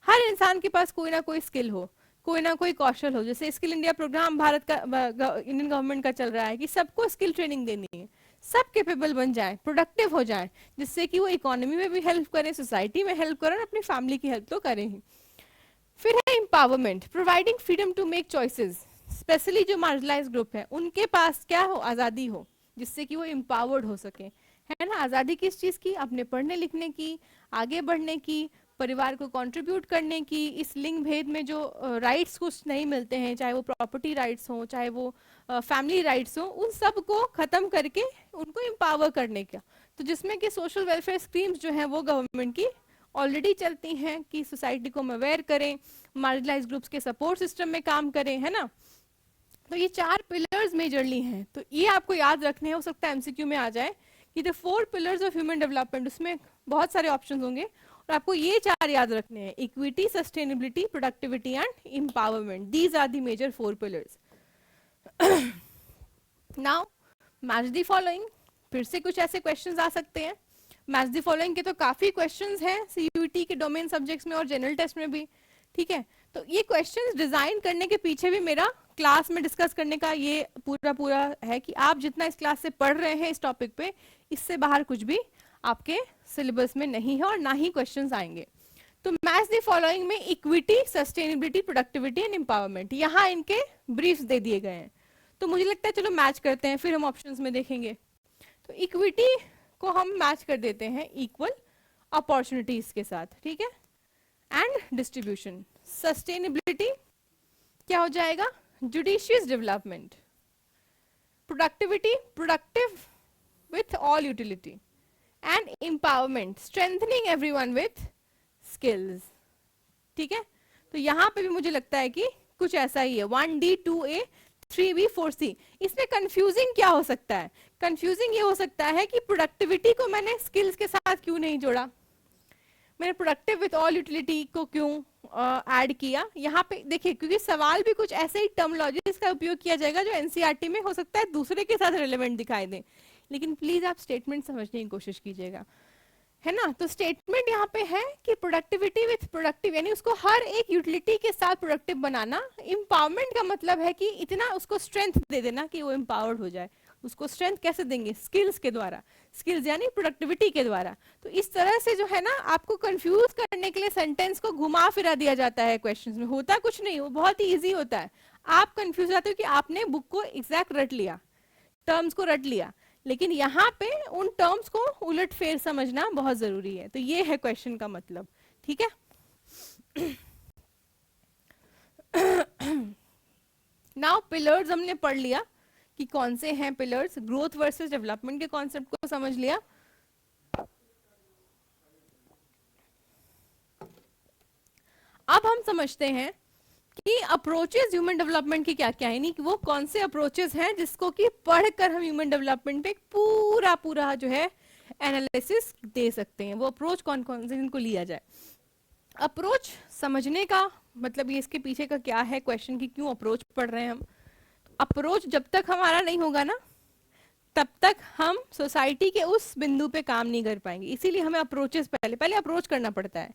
हर इंसान के पास कोई ना कोई स्किल हो, कोई ना कोई कौशल हो। जैसे स्किल इंडिया प्रोग्राम भारत का, इंडियन गवर्नमेंट का चल रहा है कि सबको स्किल ट्रेनिंग देनी है, सब कैपेबल बन जाए, प्रोडक्टिव हो जाए, जिससे कि वो इकोनॉमी में भी हेल्प करें, सोसाइटी में हेल्प करें, अपनी फैमिली की हेल्प तो करें ही। फिर है empowerment, providing freedom to make choices, specially जो मार्जिनलाइज्ड ग्रुप है उनके पास क्या हो? आजादी हो, जिससे कि वो एम्पावर्ड हो सके, है ना। आजादी किस चीज की? अपने पढ़ने लिखने की, आगे बढ़ने की, परिवार को कंट्रीब्यूट करने की, इस लिंग भेद में जो राइट्स कुछ नहीं मिलते हैं, चाहे वो प्रॉपर्टी राइट्स हो, चाहे वो फैमिली राइट्स हो, उन सब को खत्म करके उनको एम्पावर करने का। तो जिसमें कि सोशल वेलफेयर स्कीम्स जो हैं वो गवर्नमेंट की ऑलरेडी चलती हैं कि सोसाइटी को अवेयर करें, मार्जिनलाइज ग्रुप्स के सपोर्ट सिस्टम में काम करें, है ना। तो ये 4 पिलर्स मेजरली हैं, तो ये आपको याद रखने हैं। हो सकता है एमसीक्यू में आ जाए कि the 4 pillars of human development, उसमें बहुत सारे ऑप्शंस होंगे और आपको ये 4 याद रखने हैं: equity, sustainability, productivity and empowerment. These are the major 4 pillars. Now match the following, फिर से कुछ ऐसे क्वेश्चंस आ सकते हैं। मैच द फॉलोइंग के तो काफी क्वेश्चंस हैं सीयूईटी के डोमेन सब्जेक्ट्स में और जनरल टेस्ट में भी, ठीक है। तो ये क्वेश्चंस डिजाइन करने के पीछे भी मेरा क्लास में डिस्कस करने का ये पूरा है कि आप जितना इस क्लास से पढ़ रहे हैं इस टॉपिक पे, इससे बाहर कुछ भी आपके सिलेबस में नहीं है और ना ही क्वेश्चंस आएंगे। तो मैच द फॉलोइंग में equity, sustainability, productivity and empowerment, यहाँ इनके ब्रीफ्स दे दिए गए हैं। तो मुझे लगता है चलो मैच करते हैं, फिर हम ऑप्शंस में देखेंगे। तो इक्विटी को हम मैच कर देते हैं इक्वल अपॉर्चुनिटीज के साथ, ठीक है, एंड डिस्ट्रीब्यूशन। सस्टेनेबिलिटी क्या हो जाएगा? Judicious development. Productivity, productive with all utility, and empowerment, strengthening everyone with skills, ठीक है। तो यहां पे भी मुझे लगता है कि कुछ ऐसा ही है, 1D 2A 3B 4C। इसमें कंफ्यूजिंग क्या हो सकता है? कंफ्यूजिंग ये हो सकता है कि प्रोडक्टिविटी को मैंने स्किल्स के साथ क्यों नहीं जोड़ा, मैंने प्रोडक्टिव विथ ऑल यूटिलिटी को क्यों ऐड किया यहाँ पे। देखिए, क्योंकि सवाल भी कुछ ऐसे ही टर्मोलॉजीज का उपयोग किया जाएगा जो एनसीईआरटी में हो सकता है दूसरे के साथ रिलेवेंट दिखाई दे, लेकिन प्लीज आप स्टेटमेंट समझने की कोशिश कीजिएगा, है ना। तो स्टेटमेंट यहाँ पे है कि प्रोडक्टिविटी विथ प्रोडक्टिव, यानी उसको हर एक यूटिलिटी के साथ प्रोडक्टिव बनाना। एम्पावरमेंट का मतलब है कि इतना उसको स्ट्रेंथ दे देना कि वो एम्पावर्ड हो जाए। उसको स्ट्रेंथ कैसे देंगे? स्किल्स के द्वारा, स्किल्स यानी प्रोडक्टिविटी के द्वारा। तो इस तरह से जो है ना, आपको कंफ्यूज करने के लिए सेंटेंस को घुमा फिरा दिया जाता है क्वेश्चंस में। होता कुछ नहीं, वो बहुत ही ईजी होता है। आप कंफ्यूज आते हो कि आपने बुक को एग्जैक्ट रट लिया, टर्म्स को रट लिया, लेकिन यहाँ पे उन टर्म्स को उलट फेर समझना बहुत जरूरी है। तो ये है क्वेश्चन का मतलब, ठीक है। नाउ पिलर्स हमने पढ़ लिया कि कौन से हैं पिलर्स, ग्रोथ वर्सेस डेवलपमेंट के कॉन्सेप्ट को समझ लिया। अब हम समझते हैं कि अप्रोचेस ह्यूमन डेवलपमेंट की क्या क्या है, यानी कि वो कौन से अप्रोचेस हैं जिसको कि पढ़कर हम ह्यूमन डेवलपमेंट पे पूरा जो है एनालिसिस दे सकते हैं। वो अप्रोच कौन कौन से इनको लिया जाए। अप्रोच समझने का मतलब ये इसके पीछे का क्या है क्वेश्चन की, क्यों अप्रोच पढ़ रहे हैं हम। अप्रोच जब तक हमारा नहीं होगा ना, तब तक हम सोसाइटी के उस बिंदु पे काम नहीं कर पाएंगे। इसीलिए हमें अप्रोचेस पहले अप्रोच करना पड़ता है,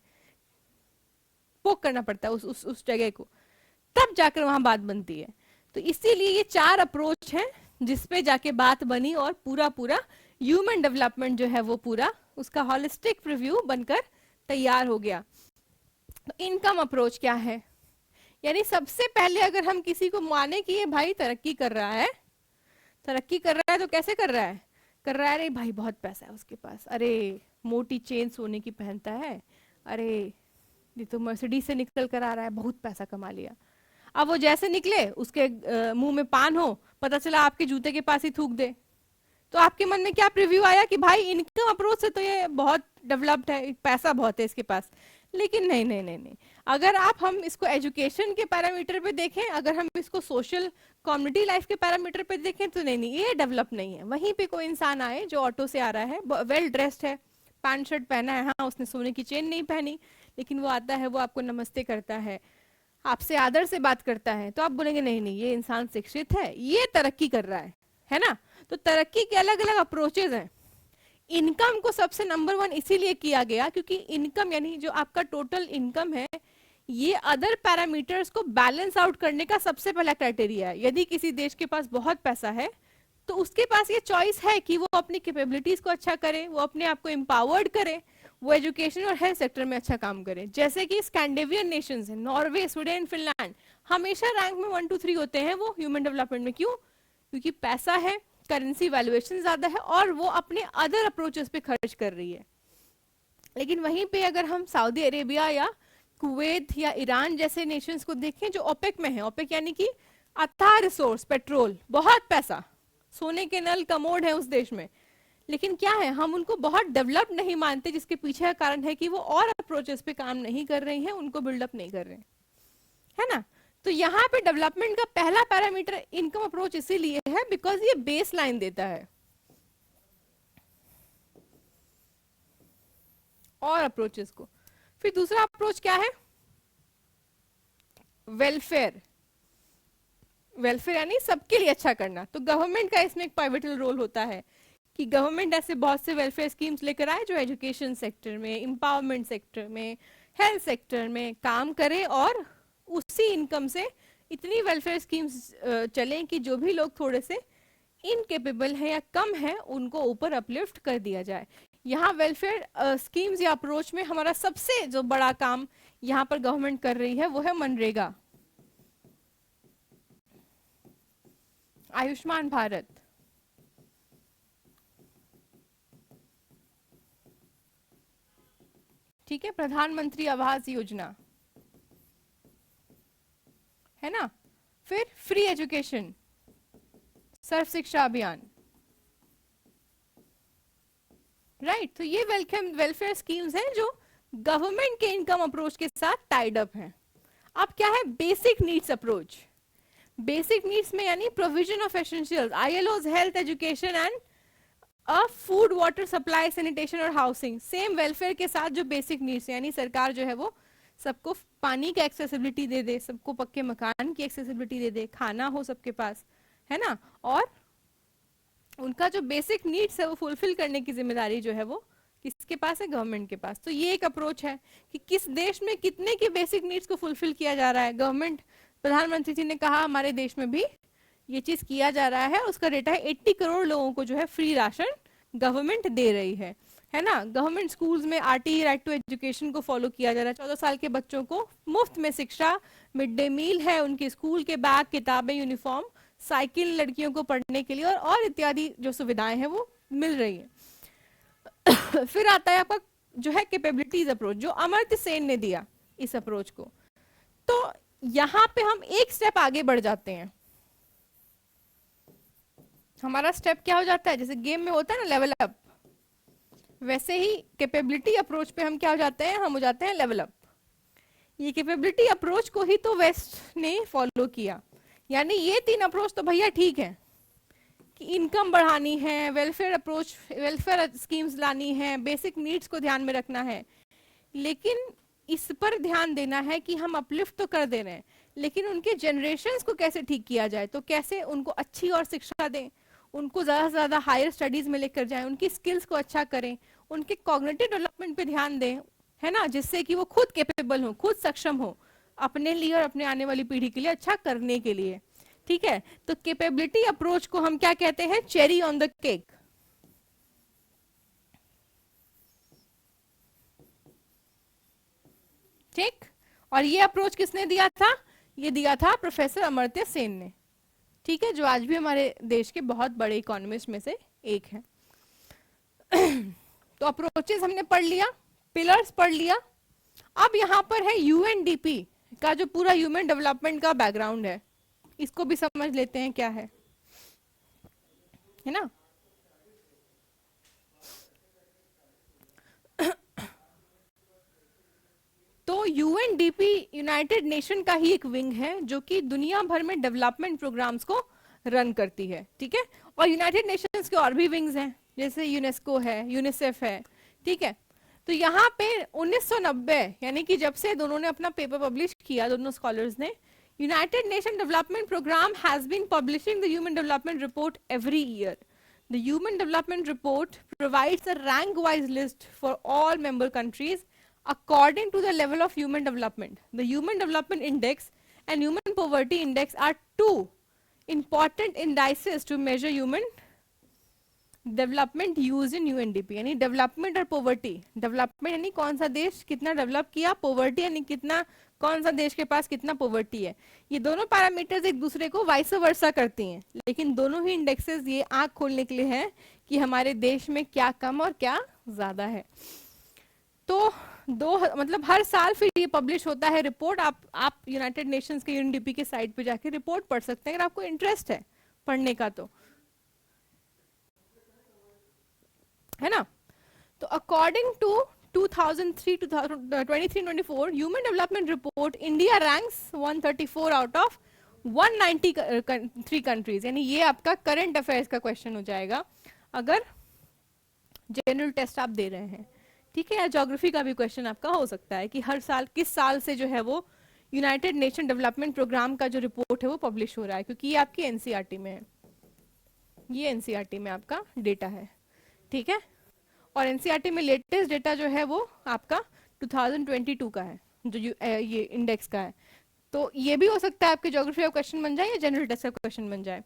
पोक करना पड़ता है उस जगह को, तब जाकर वहां बात बनती है। तो इसीलिए ये 4 अप्रोच हैं जिसपे जाके बात बनी और पूरा ह्यूमन डेवलपमेंट जो है वो पूरा उसका हॉलिस्टिक रिव्यू बनकर तैयार हो गया। तो इनकम अप्रोच क्या है, यानी सबसे पहले अगर हम किसी को माने कि ये भाई तरक्की कर रहा है तो कैसे कर रहा है? अरे भाई बहुत पैसा है उसके पास, अरे मोटी चेन सोने की पहनता है, अरे ये तो मर्सिडीज से निकल कर आ रहा है, बहुत पैसा कमा लिया। अब वो जैसे निकले, उसके मुंह में पान हो, पता चला आपके जूते के पास ही थूक दे, तो आपके मन में क्या प्रीव्यू आया कि भाई इनकम अप्रोच से तो ये बहुत डेवलप्ड है, पैसा बहुत है इसके पास। लेकिन नहीं, अगर हम इसको एजुकेशन के पैरामीटर पे देखें, अगर हम इसको सोशल कम्युनिटी लाइफ के पैरामीटर पे देखें, तो नहीं, ये डेवलप नहीं है। वहीं पे कोई इंसान आए जो ऑटो से आ रहा है, वेल ड्रेस्ड है, पैंट शर्ट पहना है, हाँ उसने सोने की चेन नहीं पहनी, लेकिन वो आता है, वो आपको नमस्ते करता है, आपसे आदर से बात करता है, तो आप बोलेंगे नहीं ये इंसान शिक्षित है, ये तरक्की कर रहा है ना। तो तरक्की के अलग अलग अप्रोचेज हैं। इनकम को सबसे नंबर 1 इसीलिए किया गया क्योंकि इनकम यानी जो आपका टोटल इनकम है, ये अदर पैरामीटर्स को बैलेंस आउट करने का सबसे पहला क्राइटेरिया है। यदि किसी देश के पास बहुत पैसा है तो उसके पास ये चॉइस है कि वो अपनी कैपेबिलिटीज को अच्छा करे, वो अपने आप को एम्पावर्ड करे, वो एजुकेशन और हेल्थ सेक्टर में अच्छा काम करे। जैसे कि स्कैंडिनेवियन नेशंस है, नॉर्वे, स्वीडन, फिनलैंड, हमेशा रैंक में 1 2 3 होते हैं वो ह्यूमन डेवलपमेंट में। क्यों? क्योंकि पैसा है, करेंसी वैल्यूएशन ज्यादा है और वो अपने अदर अप्रोचेस पे खर्च कर रही है। लेकिन वहीं पे अगर हम सऊदी अरेबिया या कुवैत या ईरान जैसे नेशंस को देखें जो ओपेक में है, ओपेक यानी कि अथाह रिसोर्स, पेट्रोल, बहुत पैसा, सोने के नल कमोड है उस देश में, लेकिन क्या है, हम उनको बहुत डेवलप्ड नहीं मानते, जिसके पीछे का कारण है कि वो और अप्रोचेस पे काम नहीं कर रही हैं, उनको बिल्डअप नहीं कर रहे हैं, है ना। तो यहाँ पे डेवलपमेंट का पहला पैरामीटर इनकम अप्रोच इसीलिए है बिकॉज ये बेस लाइन देता है। और अप्रोचेस को, फिर दूसरा अप्रोच क्या है, वेलफेयर। वेलफेयर यानी सबके लिए अच्छा करना। तो गवर्नमेंट का इसमें एक पाइवटल रोल होता है कि गवर्नमेंट ऐसे बहुत से वेलफेयर स्कीम्स लेकर आए जो एजुकेशन सेक्टर में, एम्पावरमेंट सेक्टर में, हेल्थ सेक्टर में काम करे और उसी इनकम से इतनी वेलफेयर स्कीम्स चलें कि जो भी लोग थोड़े से इनकेपेबल है या कम है उनको ऊपर अपलिफ्ट कर दिया जाए। यहाँ वेलफेयर स्कीम्स या अप्रोच में हमारा सबसे जो बड़ा काम यहाँ पर गवर्नमेंट कर रही है वो है मनरेगा, आयुष्मान भारत, ठीक है, प्रधानमंत्री आवास योजना, है ना, फिर फ्री एजुकेशन, सर्व शिक्षा अभियान, राइट। तो ये वेलफेयर स्कीम्स हैं जो गवर्नमेंट के इनकम अप्रोच के साथ टाइड अप हैं। अब क्या है basic needs approach. Basic needs में यानी provision of essentials, ILOs, health, education and food, water supply, sanitation और हाउसिंग, सेम वेलफेयर के साथ जो बेसिक नीड्स यानी सरकार जो है वो सबको पानी का एक्सेसिबिलिटी दे दे, सबको पक्के मकान की एक्सेसिबिलिटी दे दे, खाना हो सबके पास, है ना, और उनका जो बेसिक नीड्स है वो फुलफिल करने की जिम्मेदारी जो है वो किसके पास है, गवर्नमेंट के पास। तो ये एक अप्रोच है कि किस देश में कितने की बेसिक नीड्स को फुलफिल किया जा रहा है। गवर्नमेंट, प्रधानमंत्री जी ने कहा हमारे देश में भी ये चीज किया जा रहा है, उसका डेटा है 80 करोड़ लोगों को जो है फ्री राशन गवर्नमेंट दे रही है ना। गवर्नमेंट स्कूल्स में आरटीई, राइट टू एजुकेशन को फॉलो किया जा रहा है। 14 साल के बच्चों को मुफ्त में शिक्षा, मिड डे मील है, उनके स्कूल के बैग, किताबें, यूनिफॉर्म, साइकिल लड़कियों को पढ़ने के लिए और इत्यादि जो सुविधाएं हैं वो मिल रही है। फिर आता है आपका जो है कैपेबिलिटीज अप्रोच, जो अमर्त्य सेन ने दिया इस अप्रोच को। तो यहां पे हम एक स्टेप आगे बढ़ जाते हैं। हमारा स्टेप क्या हो जाता है, जैसे गेम में होता है ना लेवल अप, वैसे ही कैपेबिलिटी अप्रोच पे हम क्या हो जाते हैं, हम हो जाते हैं लेवल अप। ये कैपेबिलिटी अप्रोच को ही तो वेस्ट ने फॉलो किया। यानी ये 3 अप्रोच तो भैया ठीक है कि इनकम बढ़ानी है, वेलफेयर अप्रोच, वेलफेयर स्कीम्स लानी है, बेसिक नीड्स को ध्यान में रखना है, लेकिन इस पर ध्यान देना है कि हम अपलिफ्ट तो कर दे रहे हैं, लेकिन उनके जनरेशन्स को कैसे ठीक किया जाए। तो कैसे उनको अच्छी और शिक्षा दें, उनको ज़्यादा से ज़्यादा हायर स्टडीज़ में लेकर जाएं, उनकी स्किल्स को अच्छा करें, उनके कॉग्निटिव डेवलपमेंट पे ध्यान दें, है ना, जिससे कि वो खुद कैपेबल हो, खुद सक्षम हो अपने लिए और अपने आने वाली पीढ़ी के लिए अच्छा करने के लिए। ठीक है, तो कैपेबिलिटी अप्रोच को हम क्या कहते हैं, चेरी ऑन द केक। ठीक, और ये अप्रोच किसने दिया था, ये दिया था प्रोफेसर अमर्त्य सेन ने। ठीक है, जो आज भी हमारे देश के बहुत बड़े इकोनॉमिस्ट में से एक है। तो अप्रोचेस हमने पढ़ लिया, पिलर्स पढ़ लिया। अब यहाँ पर है यूएनडीपी का जो पूरा ह्यूमन डेवलपमेंट का बैकग्राउंड है, इसको भी समझ लेते हैं क्या है ना। तो यूएनडीपी यूनाइटेड नेशन का ही एक विंग है जो कि दुनिया भर में डेवलपमेंट प्रोग्राम्स को रन करती है। ठीक है, और यूनाइटेड नेशंस के और भी विंग्स हैं, जैसे यूनेस्को है, यूनिसेफ है। ठीक है, तो यहाँ पे 1990 यानी कि जब से दोनों ने अपना पेपर पब्लिश किया, दोनों स्कॉलर्स ने, United Nation Development Programme has been publishing the human development report every year. The Human Development Report provides a rank-wise list for all member countries according to the level of human development. The Human Development Index and Human Poverty Index are two important indices to measure human development used in UNDP. यानी development और poverty, development यानी कौन सा देश कितना develop किया, poverty यानी कितना कौन सा देश के पास कितना पॉवर्टी है। ये दोनों पैरामीटर्स एक दूसरे को वाइस वर्सा करती हैं, लेकिन दोनों ही इंडेक्सेस ये आंख खोलने के लिए हैं कि हमारे देश में क्या कम और क्या ज्यादा है। तो मतलब हर साल फिर ये पब्लिश होता है रिपोर्ट। आप यूनाइटेड नेशंस के यूएनडीपी के साइट पे जाके रिपोर्ट पढ़ सकते हैं अगर आपको इंटरेस्ट है पढ़ने का, तो है ना। तो according to 2023-24 human development report, India ranks 134 out of 193 countries. यानी ये आपका करंट अफेयर्स का क्वेश्चन हो जाएगा अगर जनरल टेस्ट आप दे रहे हैं, ठीक है। या ज्योग्राफी का भी क्वेश्चन आपका हो सकता है कि हर साल किस साल से जो है वो यूनाइटेड नेशन डेवलपमेंट प्रोग्राम का जो रिपोर्ट है वो पब्लिश हो रहा है, क्योंकि ये आपकी एनसीईआरटी में है, ये एनसीईआरटी में आपका डेटा है, ठीक है। और एनसीईआरटी में लेटेस्ट डेटा जो है वो आपका 2022 का है, जो ये इंडेक्स का है। तो ये भी हो सकता है आपके ज्योग्राफी का क्वेश्चन बन जाए या जनरल टेस्ट का क्वेश्चन बन जाए।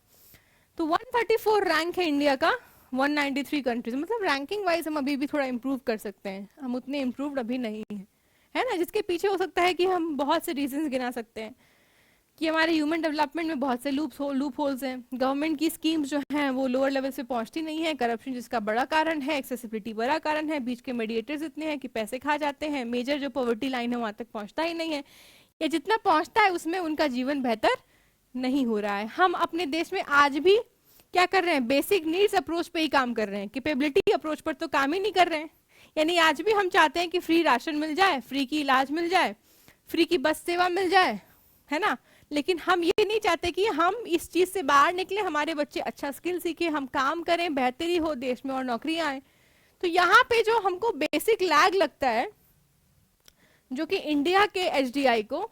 तो 134 रैंक है इंडिया का 193 कंट्रीज, मतलब रैंकिंग वाइज हम अभी भी थोड़ा इंप्रूव कर सकते हैं, हम उतने इंप्रूव्ड अभी नहीं हैं, है ना। जिसके पीछे हो सकता है कि हम बहुत से रीजंस गिना सकते हैं कि हमारे ह्यूमन डेवलपमेंट में बहुत से लूप होल्स हैं, गवर्नमेंट की स्कीम्स जो हैं वो लोअर लेवल से पहुंचती नहीं है, करप्शन जिसका बड़ा कारण है, एक्सेसिबिलिटी बड़ा कारण है, बीच के मीडिएटर्स इतने हैं कि पैसे खा जाते हैं, मेजर जो पॉवर्टी लाइन है वहां तक पहुंचता ही नहीं है, या जितना पहुंचता है उसमें उनका जीवन बेहतर नहीं हो रहा है। हम अपने देश में आज भी क्या कर रहे हैं, बेसिक नीड्स अप्रोच पे ही काम कर रहे हैं, कैपेबिलिटी अप्रोच पर तो काम ही नहीं कर रहे हैं। यानी आज भी हम चाहते हैं कि फ्री राशन मिल जाए, फ्री की इलाज मिल जाए, फ्री की बस सेवा मिल जाए, है ना। लेकिन हम ये नहीं चाहते कि हम इस चीज से बाहर निकले, हमारे बच्चे अच्छा स्किल सीखे, हम काम करें, बेहतरी हो देश में और नौकरियां आए। तो यहाँ पे जो हमको बेसिक लैग लगता है, जो कि इंडिया के एचडीआई को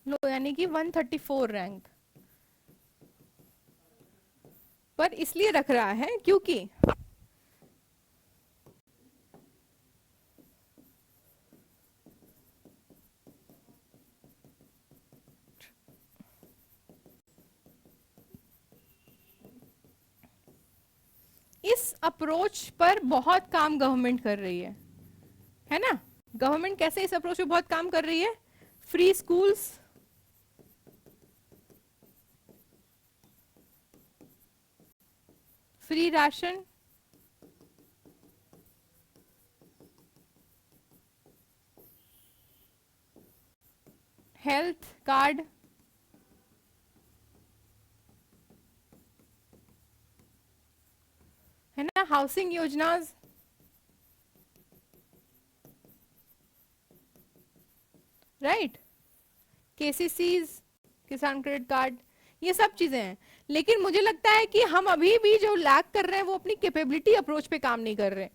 लो, यानी कि 134 रैंक पर इसलिए रख रहा है क्योंकि इस अप्रोच पर बहुत काम गवर्नमेंट कर रही है ना। गवर्नमेंट कैसे इस अप्रोच पे बहुत काम कर रही है, free schools, free ration, health card, है ना, हाउसिंग योजनाज, राइट, केसीसीज, किसान क्रेडिट कार्ड, ये सब चीजें हैं। लेकिन मुझे लगता है कि हम अभी भी जो लैक कर रहे हैं वो अपनी कैपेबिलिटी अप्रोच पे काम नहीं कर रहे हैं।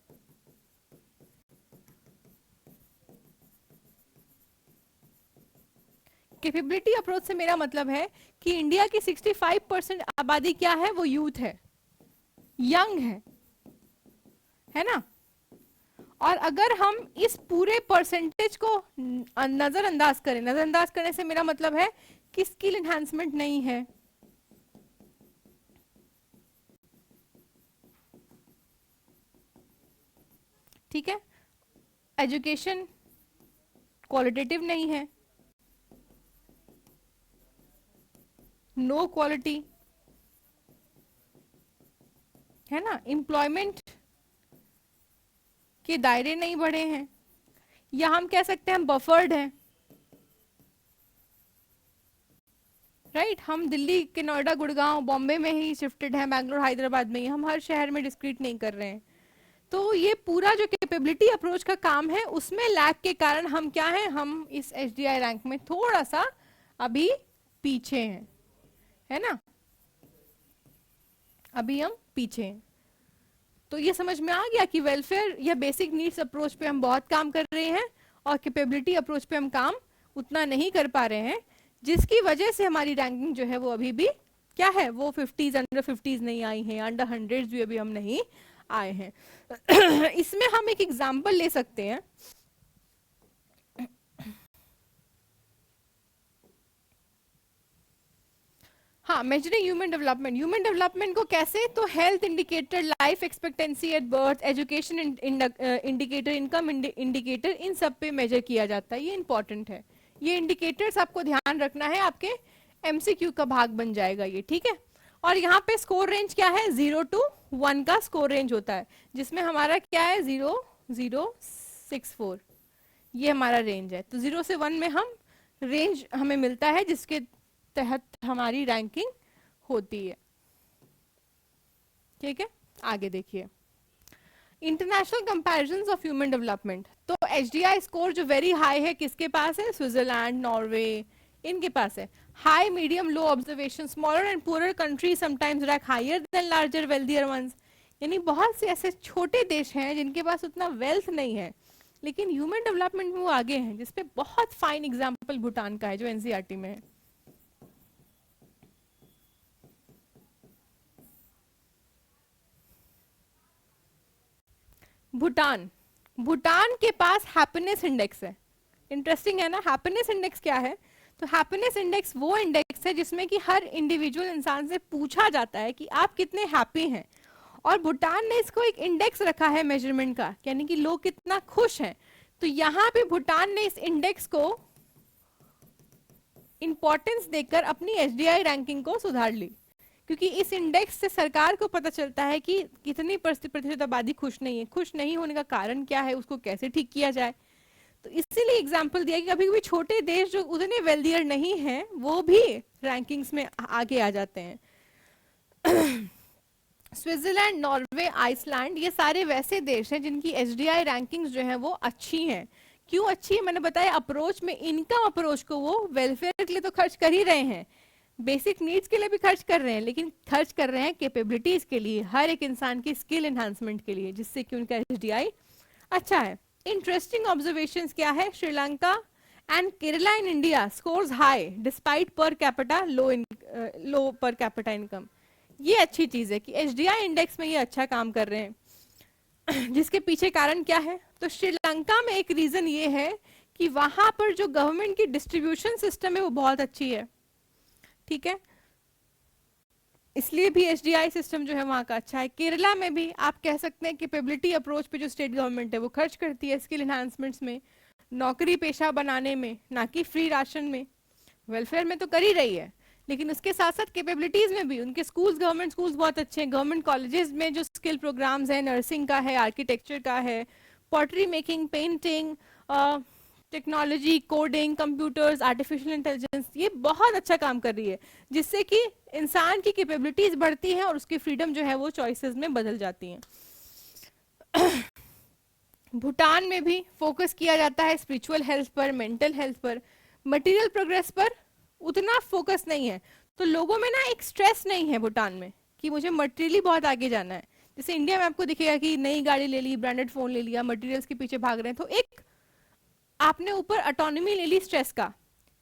कैपेबिलिटी अप्रोच से मेरा मतलब है कि इंडिया की 65% आबादी क्या है, वो यूथ है, यंग है ना। और अगर हम इस पूरे परसेंटेज को नजरअंदाज करें, नजरअंदाज करने से मेरा मतलब है कि स्किल एनहांसमेंट नहीं है, ठीक है, एजुकेशन क्वालिटेटिव नहीं है, नो क्वालिटी, है ना, एम्प्लॉयमेंट के दायरे नहीं बढ़े हैं, या हम कह सकते हैं हम बफर्ड हैं, राइट। हम दिल्ली के नोएडा गुड़गांव बॉम्बे में ही शिफ्टेड हैं, बैंगलोर हैदराबाद में ही, हम हर शहर में डिस्क्रीट नहीं कर रहे हैं। तो ये पूरा जो कैपेबिलिटी अप्रोच का काम है उसमें लैग के कारण हम क्या हैं, हम इस एचडीआई रैंक में थोड़ा सा अभी पीछे हैं, है ना, अभी हम पीछे हैं। तो ये समझ में आ गया कि वेलफेयर या बेसिक नीड्स अप्रोच पे हम बहुत काम कर रहे हैं और कैपेबिलिटी अप्रोच पे हम काम उतना नहीं कर पा रहे हैं, जिसकी वजह से हमारी रैंकिंग जो है वो अभी भी क्या है, वो 50s अंडर 50s नहीं आई है, अंडर 100s भी अभी हम नहीं आए हैं। इसमें हम एक एग्जाम्पल ले सकते हैं, हाँ, मेजरिंग ह्यूमन डेवलपमेंट को कैसे, तो health indicator, life expectancy at birth, education indicator, income indicator, इन सब पे मेजर किया जाता है। ये इंपॉर्टेंट है, ये इंडिकेटर्स आपको ध्यान रखना है, आपके एमसीक्यू का भाग बन जाएगा ये, ठीक है। और यहाँ पे स्कोर रेंज क्या है, 0 to 1 का स्कोर रेंज होता है, जिसमें हमारा क्या है 0, 0, 6, 4, ये हमारा रेंज है। तो 0 से 1 में हम रेंज हमें मिलता है जिसके तहत हमारी रैंकिंग होती है, ठीक है। आगे देखिए, international comparisons of human development. तो एचडीआई स्कोर जो वेरी हाई है, किसके पास है, स्विट्जरलैंड, नॉर्वे, इनके पास है। High, medium, low observation, smaller and poorer country sometimes rank higher than larger wealthier ones. यानी बहुत से ऐसे छोटे देश हैं जिनके पास उतना वेल्थ नहीं है, लेकिन ह्यूमन डेवलपमेंट में वो आगे हैं, जिसपे बहुत फाइन एग्जाम्पल भूटान का है जो एनसीईआरटी में है। भूटान, भूटान के पास हैप्पीनेस इंडेक्स है। इंटरेस्टिंग है ना। हैप्पीनेस इंडेक्स क्या है, तो हैप्पीनेस इंडेक्स वो इंडेक्स है जिसमें कि हर इंडिविजुअल इंसान से पूछा जाता है कि आप कितने हैप्पी हैं, और भूटान ने इसको एक इंडेक्स रखा है मेजरमेंट का, यानी कि लोग कितना खुश हैं। तो यहाँ पे भूटान ने इस इंडेक्स को इंपॉर्टेंस देकर अपनी एचडीआई रैंकिंग को सुधार ली, क्योंकि इस इंडेक्स से सरकार को पता चलता है कि कितनी प्रतिशत आबादी खुश नहीं है, खुश नहीं होने का कारण क्या है, उसको कैसे ठीक किया जाए। तो इसीलिए एग्जाम्पल दिया कि कभी कभी छोटे देश जो उतने वेल्दियर नहीं हैं वो भी रैंकिंग्स में आगे आ जाते हैं। स्विट्जरलैंड, नॉर्वे, आइसलैंड, ये सारे वैसे देश हैं जिनकी एचडीआई रैंकिंग्स जो है वो अच्छी हैं। क्यों अच्छी है, मैंने बताया, अप्रोच में, इनकम अप्रोच को वो वेलफेयर के लिए तो खर्च कर ही रहे हैं, बेसिक नीड्स के लिए भी खर्च कर रहे हैं, लेकिन खर्च कर रहे हैं कैपेबिलिटीज के लिए, हर एक इंसान की स्किल एनहांसमेंट के लिए, जिससे कि उनका एचडीआई अच्छा है। इंटरेस्टिंग ऑब्जर्वेशंस क्या है, Sri Lanka and Kerala in India scores high despite per capita low per capita income. ये अच्छी चीज है कि एचडीआई इंडेक्स में ये अच्छा काम कर रहे हैं। जिसके पीछे कारण क्या है, तो श्रीलंका में एक रीजन ये है कि वहां पर जो गवर्नमेंट की डिस्ट्रीब्यूशन सिस्टम है वो बहुत अच्छी है, ठीक है, इसलिए भी एचडीआई सिस्टम जो है वहां का अच्छा है। केरला में भी आप कह सकते हैं कैपेबिलिटी अप्रोच पे जो स्टेट गवर्नमेंट है वो खर्च करती है स्किल एनहांसमेंट्स में, नौकरी पेशा बनाने में, ना कि फ्री राशन में। वेलफेयर में तो कर ही रही है, लेकिन उसके साथ साथ कैपेबिलिटीज में भी उनके स्कूल्स, गवर्नमेंट स्कूल्स बहुत अच्छे हैं। गवर्नमेंट कॉलेजेस में जो स्किल प्रोग्राम्स हैं, नर्सिंग का है, आर्किटेक्चर का है, pottery making, painting, technology, coding, computers, artificial intelligence, ये बहुत अच्छा काम कर रही है, जिससे कि इंसान की कैपेबिलिटीज बढ़ती हैं और उसकी फ्रीडम जो है वो चॉइसेस में बदल जाती हैं। भूटान में भी फोकस किया जाता है स्पिरिचुअल हेल्थ पर, मेंटल हेल्थ पर, मटेरियल प्रोग्रेस पर उतना फोकस नहीं है। तो लोगों में ना एक स्ट्रेस नहीं है भूटान में कि मुझे मटेरियली बहुत आगे जाना है। जैसे इंडिया में आपको दिखेगा कि नई गाड़ी ले ली, ब्रांडेड फोन ले लिया, मटेरियल्स के पीछे भाग रहे हैं, तो एक आपने ऊपर ऑटोनॉमी ले ली स्ट्रेस का,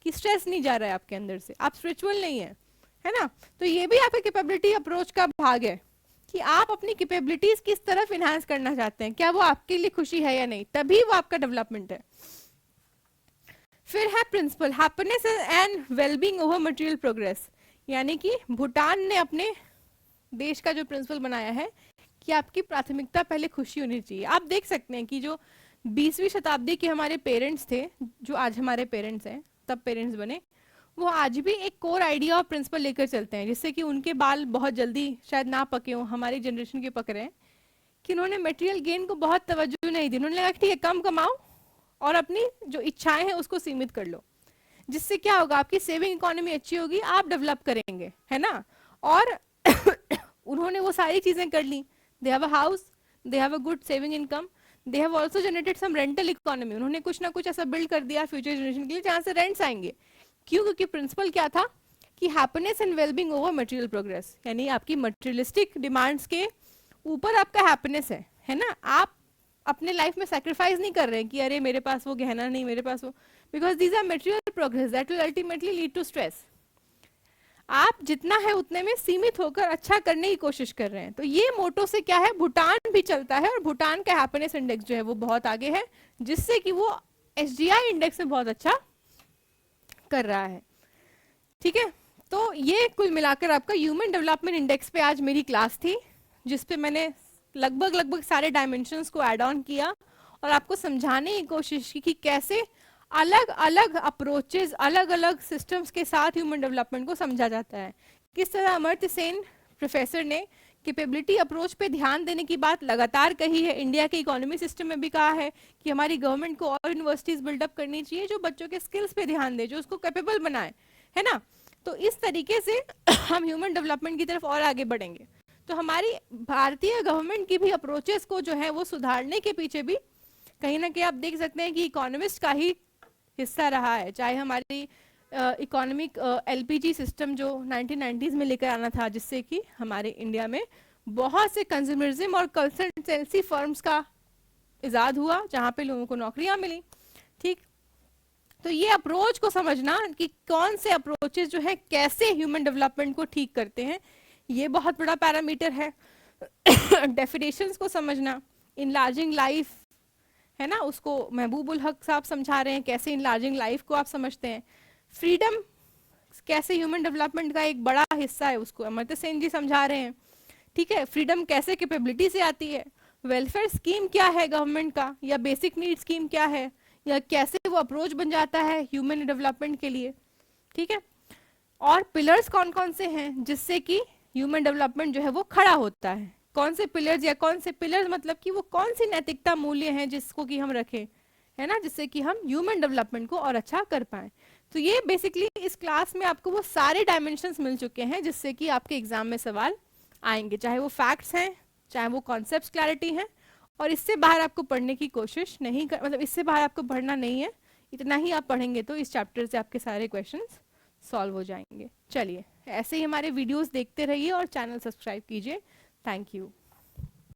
कि स्ट्रेस नहीं जा रहा है आपके अंदर से, आप स्पिरिचुअल नहीं है, है ना। तो ये भी आपके कैपेबिलिटी अप्रोच का भाग है कि आप अपनी कैपेबिलिटीज किस तरफ इनहांस करना चाहते हैं, क्या वो आपके लिए खुशी है या नहीं, तभी वो आपका डेवलपमेंट है। फिर है principal happiness and wellbeing over material progress, यानी कि भूटान ने अपने देश का जो प्रिंसिपल बनाया है कि आपकी प्राथमिकता पहले खुशी होनी चाहिए। आप देख सकते हैं कि जो 20वीं शताब्दी के हमारे पेरेंट्स थे, जो आज हमारे पेरेंट्स हैं, तब पेरेंट्स बने, वो आज भी एक कोर आइडिया और प्रिंसिपल लेकर चलते हैं, जिससे कि उनके बाल बहुत जल्दी शायद ना पके हों, हमारी जनरेशन के पक रहे हैं, कि उन्होंने मटेरियल गेन को बहुत तवज्जो नहीं दी। उन्होंने लगा ठीक है कम कमाओ और अपनी जो इच्छाएं हैं उसको सीमित कर लो, जिससे क्या होगा, आपकी सेविंग इकोनॉमी अच्छी होगी, आप डेवलप करेंगे, है ना। और उन्होंने वो सारी चीजें कर ली। They have a house, they have a good saving income, they have also generated some rental economy. उन्होंने कुछ ना कुछ ऐसा बिल्ड कर दिया फ्यूचर जनरेशन के लिए जहां से रेंट्स आएंगे। क्यों? क्योंकि प्रिंसिपल क्या था कि happiness and wellbeing over material progress, यानी आपकी मटेरियलिस्टिक डिमांड्स के ऊपर आपका हैप्पीनेस है ना। आप अपने लाइफ में सैक्रिफाइस नहीं कर रहे हैं कि अरे मेरे पास वो गहना नहीं, मेरे पास वो, because these are material progress that will ultimately lead to stress. आप जितना है उतने में सीमित होकर अच्छा करने की कोशिश कर रहे हैं। तो ये मोटो से क्या है, भूटान भी चलता है, और भूटान का हैप्पीनेस इंडेक्स जो है वो बहुत आगे है, जिससे कि वो एचडीआई इंडेक्स में बहुत अच्छा कर रहा है, ठीक है। तो ये कुल मिलाकर आपका ह्यूमन डेवलपमेंट इंडेक्स पे आज मेरी क्लास थी, जिसपे मैंने लगभग सारे डायमेंशंस को ऐड ऑन किया और आपको समझाने की कोशिश की कि कैसे अलग अलग अप्रोचेस, अलग अलग सिस्टम्स के साथ ह्यूमन डेवलपमेंट को समझा जाता है। किस तरह अमर्त्य सेन प्रोफेसर ने कैपेबिलिटी अप्रोच पे ध्यान देने की बात लगातार कही है, इंडिया के इकोनॉमी सिस्टम में भी कहा है कि हमारी गवर्नमेंट को और यूनिवर्सिटीज बिल्डअप करनी चाहिए जो बच्चों के स्किल्स पे ध्यान दे, जो उसको कैपेबल बनाए, है ना। तो इस तरीके से हम ह्यूमन डेवलपमेंट की तरफ और आगे बढ़ेंगे। तो हमारी भारतीय गवर्नमेंट की भी अप्रोचेस को जो है वो सुधारने के पीछे भी कहीं ना कहीं आप देख सकते हैं कि इकोनॉमिस्ट का ही हिस्सा रहा है। चाहे हमारी इकोनॉमिक एलपीजी सिस्टम जो 1990s में लेकर आना था, जिससे कि हमारे इंडिया में बहुत से कंज्यूमरिज्म और कंसल्टेंसी फर्म्स का इजाद हुआ, जहां पे लोगों को नौकरियां मिली। ठीक, तो ये अप्रोच को समझना कि कौन से अप्रोचेस जो है कैसे ह्यूमन डेवलपमेंट को ठीक करते हैं, ये बहुत बड़ा पैरामीटर है। डेफिनेशंस को समझना, इनलार्जिंग लाइफ, है ना, उसको महबूब उल हक साहब समझा रहे हैं कैसे इनलार्जिंग लाइफ को आप समझते हैं। फ्रीडम कैसे ह्यूमन डेवलपमेंट का एक बड़ा हिस्सा है, उसको अमर्त्य सेन जी समझा रहे हैं। ठीक है, फ्रीडम कैसे कैपेबिलिटी से आती है, वेलफेयर स्कीम क्या है गवर्नमेंट का, या बेसिक नीड स्कीम क्या है, या कैसे वो अप्रोच बन जाता है ह्यूमन डेवलपमेंट के लिए। ठीक है, और पिलर्स कौन कौन से हैं जिससे कि ह्यूमन डेवलपमेंट जो है वो खड़ा होता है, कौन से पिलर्स, या कौन से पिलर्स मतलब कि वो कौन सी नैतिकता मूल्य हैं जिसको कि हम रखें, है ना, जिससे कि हम ह्यूमन डेवलपमेंट को और अच्छा कर पाए। तो ये बेसिकली इस क्लास में आपको वो सारे डायमेंशंस मिल चुके हैं जिससे कि आपके एग्जाम में सवाल आएंगे, चाहे वो फैक्ट्स हैं, चाहे वो कॉन्सेप्ट क्लैरिटी है। और इससे बाहर आपको पढ़ने की कोशिश नहीं कर, मतलब इससे बाहर आपको पढ़ना नहीं है, इतना ही आप पढ़ेंगे तो इस चैप्टर से आपके सारे क्वेश्चंस सॉल्व हो जाएंगे। चलिए, ऐसे ही हमारे वीडियोस देखते रहिए और चैनल सब्सक्राइब कीजिए। Thank you.